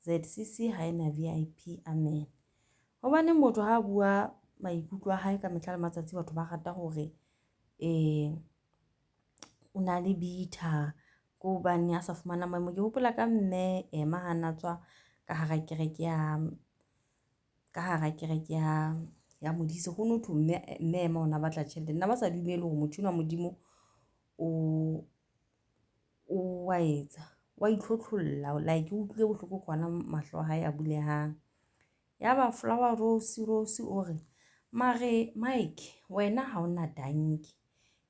Speaker 1: ZCC haina VIP. Amen. Hobane motho ha bua maikutlo a hae ka mehla le matsatsi, batho ba rata hore o na le bitha ko bane a sa fumana maemo. Ke hopola ka mme Emma hana tswa ka hara kereke ya ka hara kereke ya modise ho no thwe mme ema ona batla tjhelete. Nna ba sa dumele hore motho wa modimo o wa etsa wa itlhotlholla like o utlwile bohloko kwana mahlo a hae a bulehang. Ya ba flower rose o re mare Mike wena ha ona danki,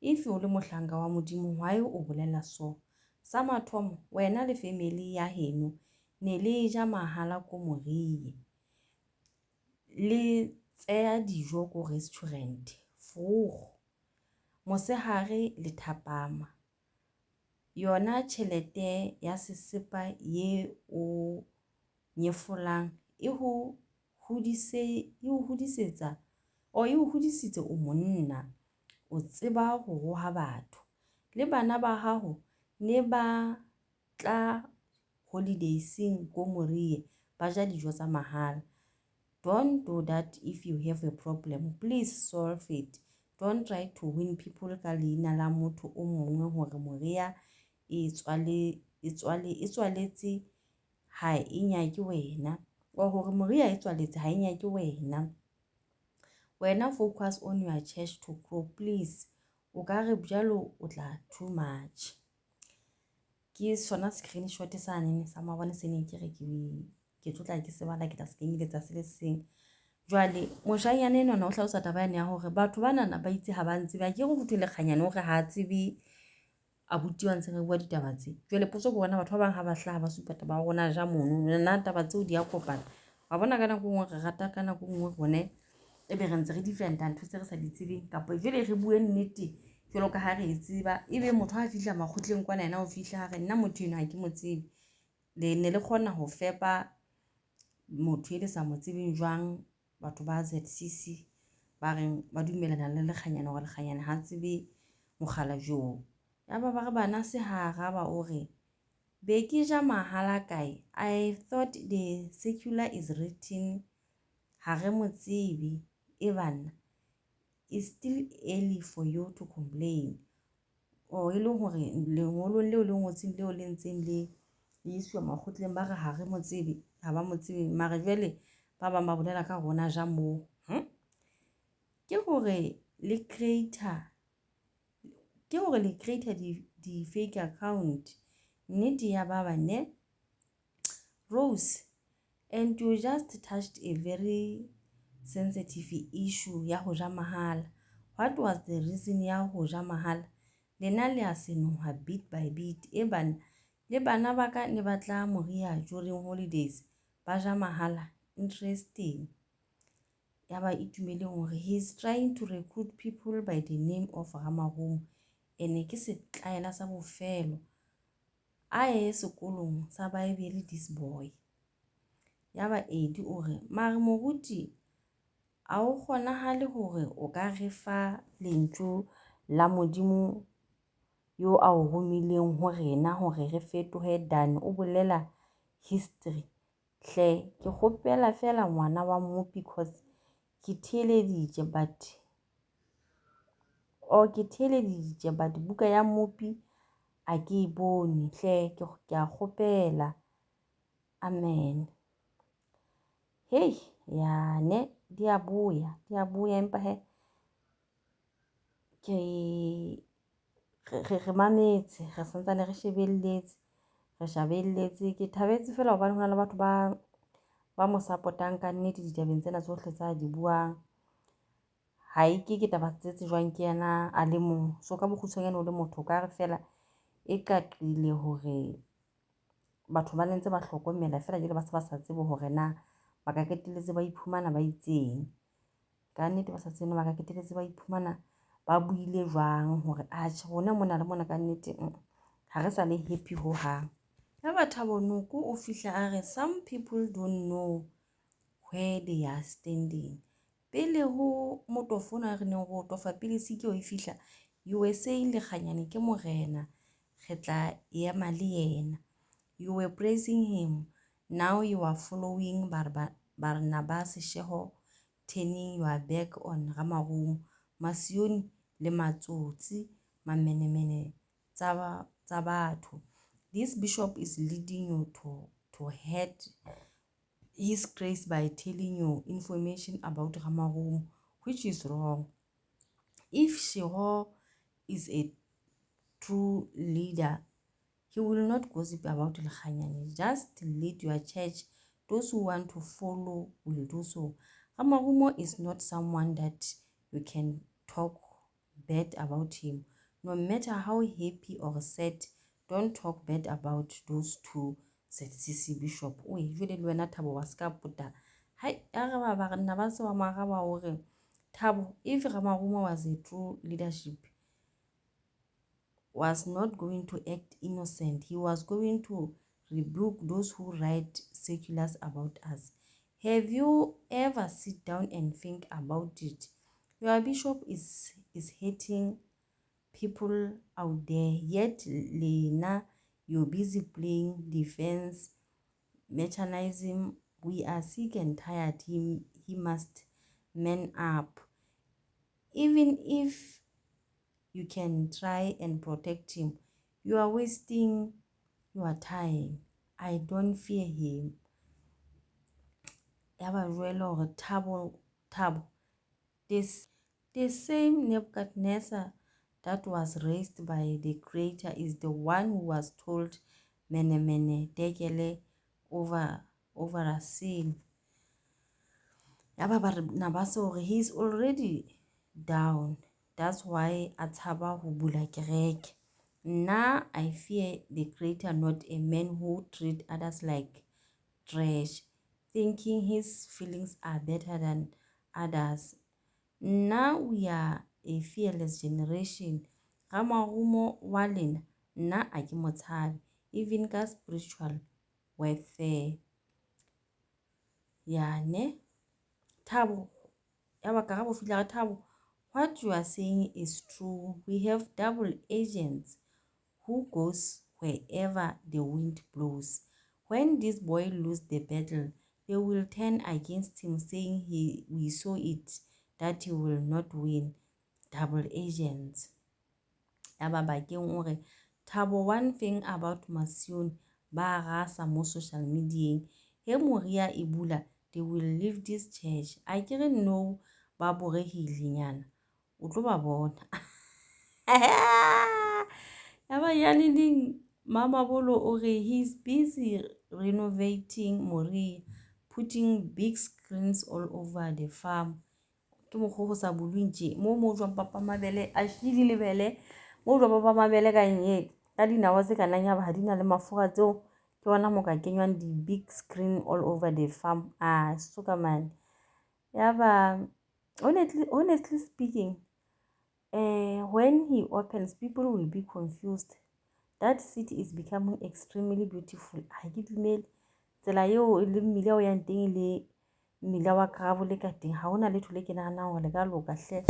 Speaker 1: if o le mohlanka wa modimo why o bolela so? Sa mathomo wena le family ya heno ne le ja mahala ko Moriye, le tseya dijo ko restaurant vroeg mosehare le thapama. Yona tjhelete ya sesepa ye o nyefolang e ho hudisetsa o e hudisitse o monna, o tseba ho roha batho le bana ba haho ne ba tla holidaysing ko Moriye ba ja dijo tsa mahala. Don't do that. If you have a problem, please solve it. Don't try to win people ka leina la motho o mongwe hore Moriya e tswaletse ha e nyake wena, o hore Moriya e tswaletse ha e nyake wena. Wena focus on your church to grow, please. O ka re bjalo o tla too much. Ke sona screenshot sa nene sa mabone se ne ke re ke tlotla ke se bala ke tla se kenyeletsa se le seng. Jwale moshanyane nona o hlalosa taba ya hore batho ba nana ba itse ha ba ntse ba ke go fute Lekganyane hore ha tsebe abuti wa ntse re bua ditaba tse. Jwale potso ke bona batho ba bang ha ba hlaha ba supa taba rona ja mono nna taba tseo di a kopana. Wa bona ka nako ngwe re rata ka nako ngwe rone e be re ntse re defend ntho tse re sa di tsebeng kapa jwale re bue nnete jwalo ka ha re tseba ebe motho ha fihla makgotleng kwana yena o fihla ha re nna motho eno ha ke mo tsebe. Le ne le kgona ho fepa motho e le sa mo tsebeng jwang. Batho ba ZCC ba reng ba dumelana le Lekganyane hore Lekganyane ha tsebe mogala joo. Ya ba re bana se hara ba o re be ke ja mahala kae. I thought the secular is written ha re mo tsebe e bana. It's still early for you to complain. O e leng hore lengolong leo le ngotseng leo le ntseng le iswa makgotleng ba re ha re mo tsebe ha ba mo tsebe mare jwale ba bang ba bolela ka rona ja mo ke hore le creator di fake account nnete ya baba ne Rose. And you just touched a very sensitive issue ya ho ja mahala. What was the reason ya ho ja mahala? Lena le a senoha bit by bit. Le bana ba ka ne batla Moriya during holidays ba ja mahala. Interesting. Ya ba itumele hore he's trying to recruit people by the name of Ramarumo. Ene ke setlaela sa bofelo a sekolong sa Bible this boy. Ya ba edi ore mare moruti a o kgonahale hore o ka refa lentšu la modimo yo a o romileng ho rena hore re fetohe dan o bolela history hle ke kgopela fela ngwana wa mo because ke theeleditše but buka ya mopi a ke e bone hle ke a kgopela. Amen. Hey ya ne di a boya empa he ke re mametse re santsane re shebelletse ke thabetse fela hobane hona le batho ba mo support-ang ka nnete ditabeng tsena tsohle tsa di buang. Ha ke taba tse jwang ke yena a le mong so ka bokgutshwanyane o le motho ka re fela e qaqile hore batho ba nentse ba hlokomela fela jwale ba se ba sa tsebe hore na ba ka qetelletse ba iphumana ba itseng ka nnete ba sa tsene ba ka qetelletse ba iphumana ba buile jwang hore rona mona le mona ka nnete ha re sa le happy ho hang. Ya Thabo Noko o fihla a re some people don't know where they are standing. Pele ho motofona re neng go tofa pele se ke o fihla you were saying Lekganyane ke morena re tla ema le yena. You were praising him. Now you are following Barnabas Sheho, turning your back on Ramarumo, Masioni le Matsotsi, mamenemene tsa batho. This bishop is leading you to hate his grace by telling you information about Ramarumo, which is wrong. If Sheho is a true leader, he will not gossip about Lekganyane. Just lead your church. Those who want to follow will do so. Ramarumo is not someone that you can talk bad about him. No matter how happy or sad, don't talk bad about those two ZCC bishop. Oi, jwale le wena Thabo wa ska puta. Hai, ba nna ba se wa maraba hore Thabo, if Ramarumo was a true leadership, was not going to act innocent. He was going to rebuke those who write circulars about us. Have you ever sit down and think about it? Your bishop is hating people out there, yet Lena, you're busy playing defense mechanism. We are sick and tired. He must man up. Even if you can try and protect him, you are wasting your time. I don't fear him. Thabo, the same Nebuchadnezzar that was raised by the Creator is the one who was told mene dekele over a sin. He's already down. That's why ataba ho bula kereke. Now I fear the Creator, not a man who treat others like trash, thinking his feelings are better than others. Now we are a fearless generation. Ramarumo wa lena nna a ke mo tshabe, even ka spiritual warfare. Ya ne Thabo, Thabo, what you are saying is true. We have double agents who goes wherever the wind blows. When this boy lose the battle, they will turn against him, saying we saw it, that he will not win. Double agents. Thabo, one thing about Masion, ba rasa mo social media, he moria ibula, they will leave this church. I didn't know ba boregile o tlo ba bona. Mama Bolo ore he's busy renovating Mori, putting big screens all over the farm. Ke mokgo sa bulwintse mo jwa papa mabele a shidi lebele mo jwa papa mabele ka nye ka dinawa se kana nya ba dina le mafura tseo ke bona mo ka kenywang di big screen all over the farm. Suka man honestly speaking, when he opens, people will be confused. That city is becoming extremely beautiful. I give email tsela yo le mmila o yang teng le mmila wa Karabo le ka teng ha ona letho le ke nahana hore le ka loka hle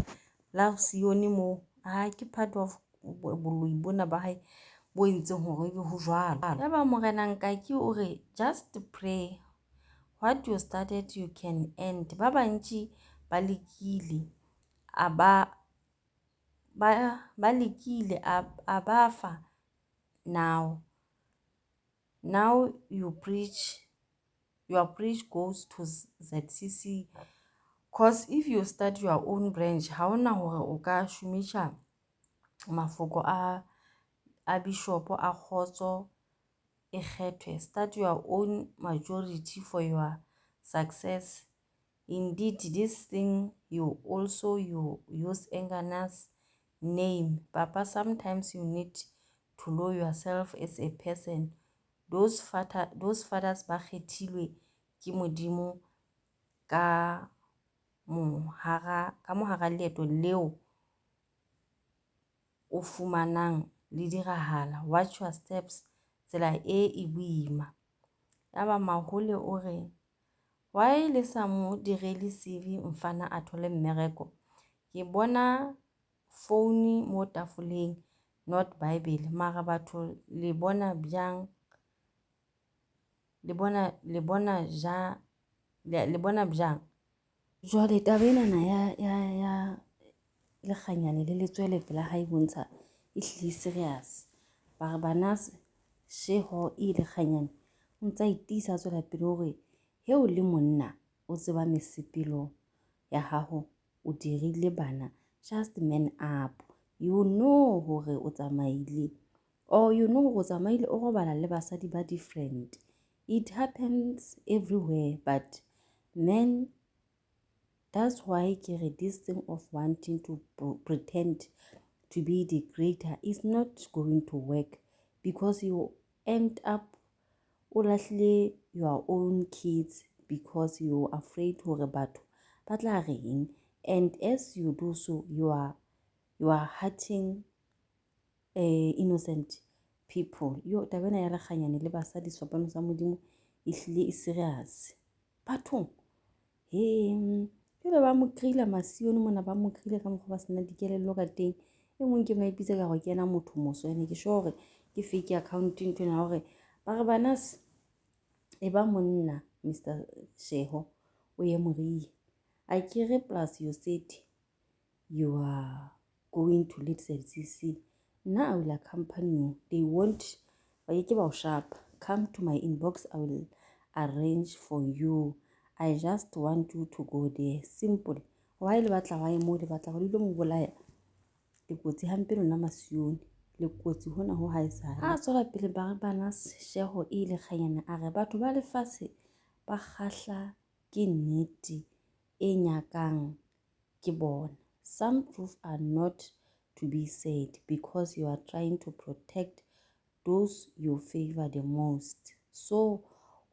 Speaker 1: la sione mo ke part of boloi bona ba hae bo entseng hore be ho jwalo. Ba morena nka ke ore just pray. What you started you can end. Ba bantši ba lekile ba lekile a bafa. Now your preach goes to ZCC, cause if you start your own branch, ha ona hore o ka shumisha mafoko a bishop a khotso e kgethwe. Start your own majority for your success. Indeed, this thing you use Engana's name, Papa. Sometimes you need to know yourself as a person. Those fathers ba kgethilwe ke modimo ka mohara leeto leo o fumanang le dirahala. Watch your steps, tsela e boima. Mahole ore why le sa mo direli CV mfana a thole mmereko. Ke bona phone mo tafoleng, not Bible. Mara batho le bona bjang, le bona bjang. Jwale tabenana ya Lekganyane le letswele pela ha ibontsha e hle serious. Ba bana Sheho Lekganyane o ntsa itisa tswela pele hore he o le monna o tseba mesepelo ya gago o dirile bana, just man up. You know hore o tsamaile, or you know hore o tsamaile o robala le basadi ba different. It happens everywhere, but men, that's why this thing of wanting to pretend to be the greater is not going to work, because you end up your own kids because you're afraid hore batho ba tla reng, and as you do so you are hurting innocent people. Yo tabena ya Lekganyane le basadi sopano sa modimo ehlile e serious. Bathong ke ba mo krila masione mona, ba mo krile ka mokgwa ba sena dikelello ka teng. E ngwe ke maipitse ka go kena motho moso, ene ke sure ke fake account ntho na hore ba re banas e ba monna Mr. Sheho o ye morie. I kere plus you said you are going to let ZCC. Now I will accompany you. They won't sharp. Come to my inbox, I will arrange for you. I just want you to go there. Simple. Why le batla wa mo le batla go dilo mo bolaya le kotsi hampe lona masione le kotsi hona ho haisa ha tsola pele ba bana Sheho e Lekganyane a re batho ba lefase ba khahla ke nnete e nyakang ke bona. Some truths are not to be said because you are trying to protect those you favor the most. So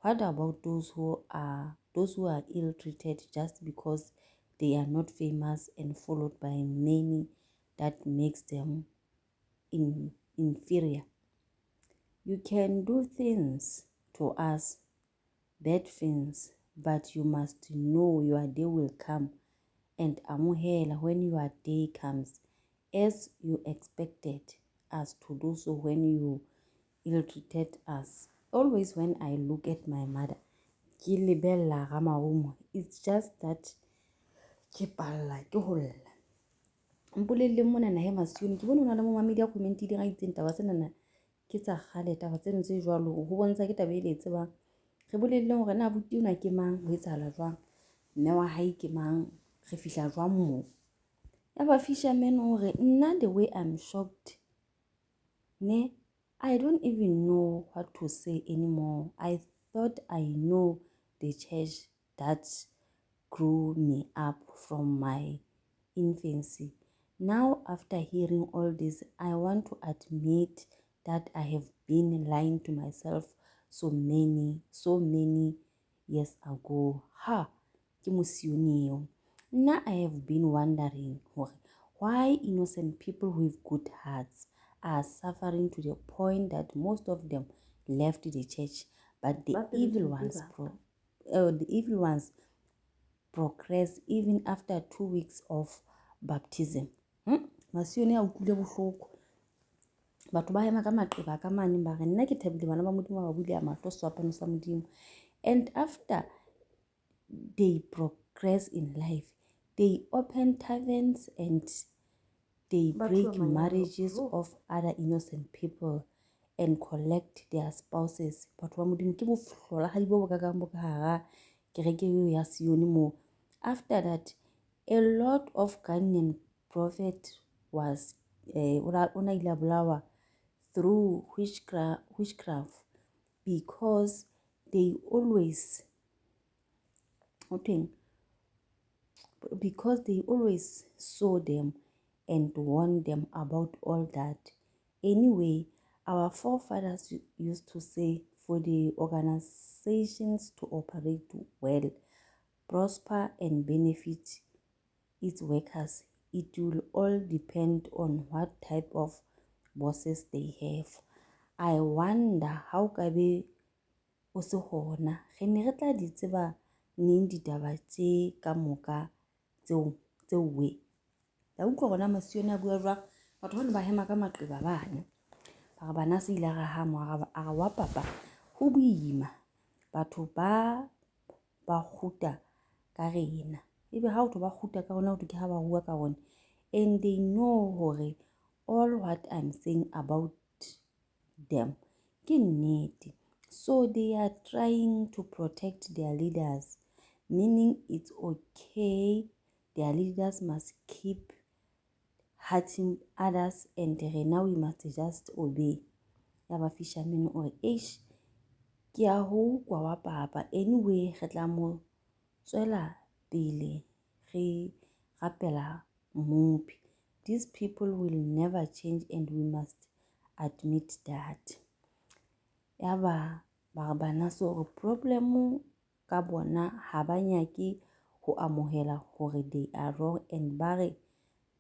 Speaker 1: what about those who are ill-treated just because they are not famous and followed by many, that makes them inferior? You can do things to us, bad things, but you must know your day will come, and amuhela when your day comes, as you expected us to do so when you ill-treated us. Always when I look at my mother, it's just that ke palla ke holla mpolelle mona na he masione ke bona ona le mo media comment di ga itseng taba tsena ke tsa kgale, taba tseno tse jwalo ho bontsha ke taba ile e tsebang. Re bolelle hore na buti una ke mang, ho etsahala jwang, mme wa hae ke mang, re fihla jwang mo. Ya ba fisherman hore nna the way I'm shocked ne, I don't even know what to say anymore. I thought I know the church that grew me up from my infancy. Now, after hearing all this, I want to admit that I have been lying to myself so many years ago. Ke mosione eo. Now I have been wondering why innocent people with good hearts are suffering to the point that most of them left the church, but the evil ones progress even after 2 weeks of baptism. Masione a utlwile bohloko. Batho ba ema ka maqeba ka mane ba re nna ke thabile bana ba modimo ba bule a mahlo swapano sa modimo, and after they progress in life, they open taverns and they break marriages of other innocent people and collect their spouses. Batho ba modimo ke bohlola ha di bo ka bo ka hara kereke eo ya Sione mo. After that, a lot of Ghanaian prophet was ona ile bolawa through witchcraft because they always saw them and warned them about all that. Anyway, our forefathers used to say for the organizations to operate well, prosper and benefit its workers, it will all depend on what type of bosses they have. I wonder how kabe o se gona ge ne re tla di tseba neng ditaba tse ka moka tseo we. La utlwa gona masione a bua jwang, batho ba ne ba hema ka maqeba bana ba re bana se ile ga hamo a wa papa ho boima, batho ba kguta ka rena. Ebe ha batho ba kguta ka rona ke ha ba bua ka rona, and they know hore all what I'm saying about them ke nnete. So they are trying to protect their leaders, meaning it's okay, their leaders must keep hurting others and now we must just obey. Yaba fishermen or ish kia ho kwa wa papa anyway re tla mo tswela pele re rapela mopi. These people will never change and we must admit that. Yaba bana so problem ka bona ha ba nyake ho amohela hore they are wrong and ba re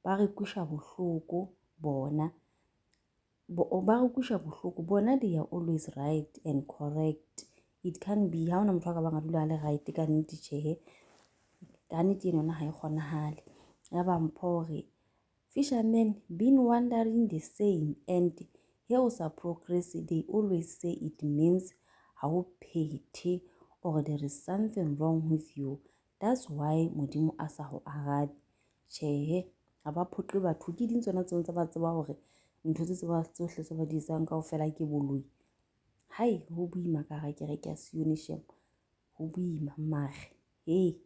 Speaker 1: kusha bohloko bona ba re kusha bohloko bona they are always right and correct. It can be ha ona motho ka banga dula le right ka nnete tjhe ka nnete yona ha e kgonahale. Yaba mpore fishermen been wondering the same and here was a progress. They always say it means how petty or there is something wrong with you. That's why modimo asa ho arabe. Tjhe ha ba phoqe batho ke ding tsona tsona tsa ba tseba hore ntho tse ba tsohle tse ba di isang kaofela ke boloi. Hai ho boima ka ra ke re ke a sione shem ho boima mare hey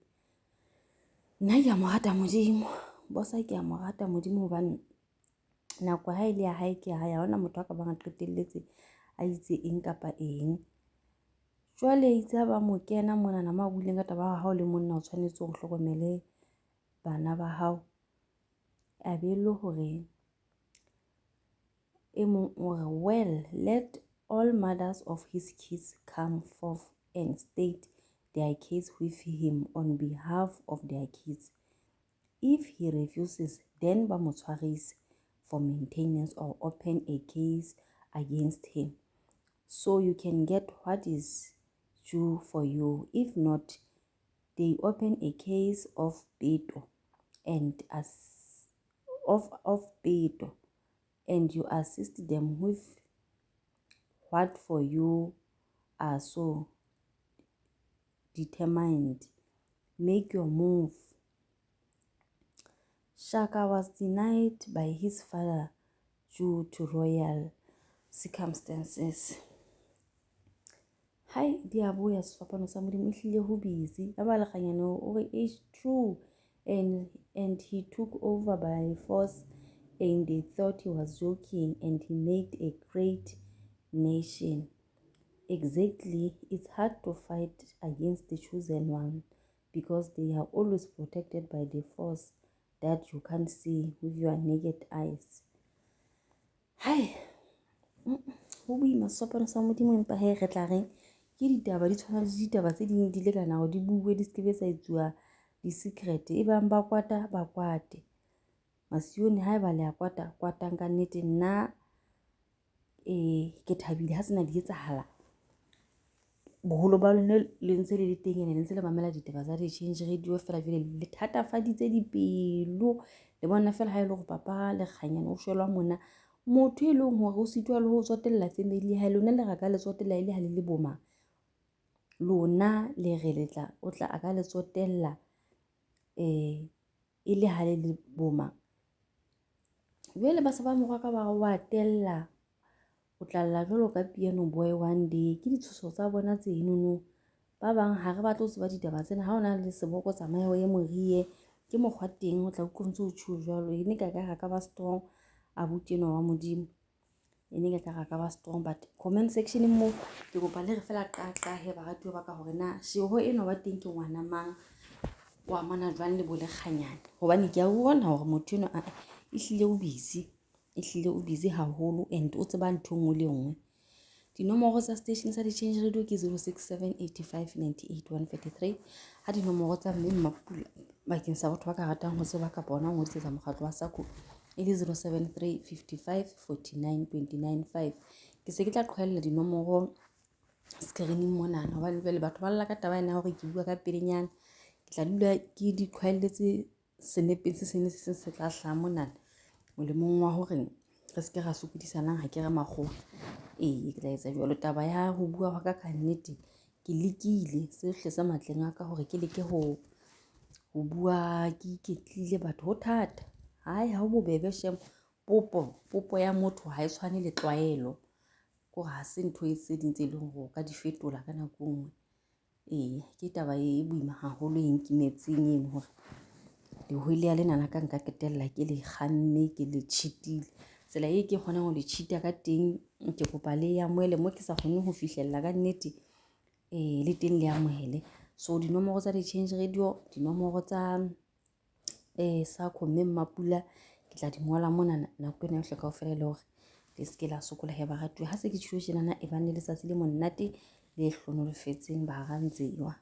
Speaker 1: nna ke a mo rata modimo bosa ke a mo rata modimo hobane nako ha ile ya hae ke ha ya hona motho a ka bang a qetelletse a itse eng kapa eng. Jwale itse ba mo kena mona na ma buileng ka taba ha o le monna o tshwanetse go hlokomele bana ba hao a be le hore e mong ore well let all mothers of his kids come forth and state their case with him on behalf of their kids. If he refuses, then ba mo tshwarise for maintenance or open a case against him so you can get what is due for you. If not, they open a case of peto and peto and you assist them with what for you are so determined. Make your move. Shaka was denied by his father due to royal circumstances. Hai diaboya sefapano sa modimo ehlile ho busy. Ya ba Lekganyane ore it's true and he took over by force and they thought he was joking and he made a great nation. Exactly, it's hard to fight against the chosen one because they are always protected by the force that you can't see with your naked eyes. Hai ho boima sefapano sa modimo empa he re tla reng ke ditaba di tshwana le ditaba tse ding di le kana go di bue di skebe sa etswa di secret e bang ba kwata ba kwate masione ha e ba le ya kwatang ka nnete nna ke thabile ha sena di etsahala boholo ba lone le ntse le teng ene le ntse le mamela ditaba tsa di-change radio fela jwale le thatafaditse dipelo le bona fela ha e le go papa Lekganyane o shwelwa mona motho e leng hore o sitwa le ho tsotella family ha lona le raka le tsotella ile ha le le boma lona le re letla o tla aka le tsotella ile ha le le boma jwale ba sa ba morwa ka ba wa tella o tla lla jwalo ka piano boy one day ke ditshoso tsa bona tse enono ba bang ha re batla ho tseba ditaba tsena ha ona le seboko tsamayo ye morie ke mokgwa teng o tla utlwantse o tshu jwalo ene ka ka ba strong a buteno wa modimo ene ka ba strong but comment section mo ke kopa le re fela qaqa he ba ratwa ba ka hore na sheho eno ba teng ke ngwana mang wa mana jwang le bo Lekganyane hobane ke a bona hore motho eno a ehlile o busy haholo and o tseba ntho ngwe le ngwe. Dinomoro tsa station sa di-change radio ke 067 85 98 143 ha dinomoro tsa mme Mapula bakeng sa batho ba ka ratang ho tseba ka bona ngo tsetsa mokgatlo wa Sako e le 073 55 49 29 5 ke se ke tla qhwaella dinomoro screening mona hobane le batho ba lla ka taba ena hore ke bua ka pelenyana ke tla dula ke di qhwaelletse senepeng se tla hlaya mona molemong wa hore re se ke ra sokodisana ha ke re makgowa ke tla etsa jwalo taba ya ho bua wa ka nnete ke lekile sehle sa matleng a ka hore ke leke ho bua ke iketlile batho ho thata hai ha ho bobebe shem popo ya motho ha e tshwane le tlwaelo ko ha se ntho e tse ding tse leng hore o ka di fetola ka nako nngwe. Ke taba e boima haholo e nkimetseng eno hore leholia lena ka nka qetella ke le kgamme ke le cheatile. Tsela e ke kgonang ho le cheat-a ka teng ke kopa le ya moele mo ke sa kgoneng ho fihlella ka nnete le teng le amohele. So dinomoro tsa di-change radio, dinomoro tsa Sacco mme Mapula ke tla di ngola mona nako ena yohle kaofela le hore le se ke la sokola he baratuwa. Ha se ke tshilo tjenana e bane letsatsi le monate le hlonolofetseng ba hara ntsewa.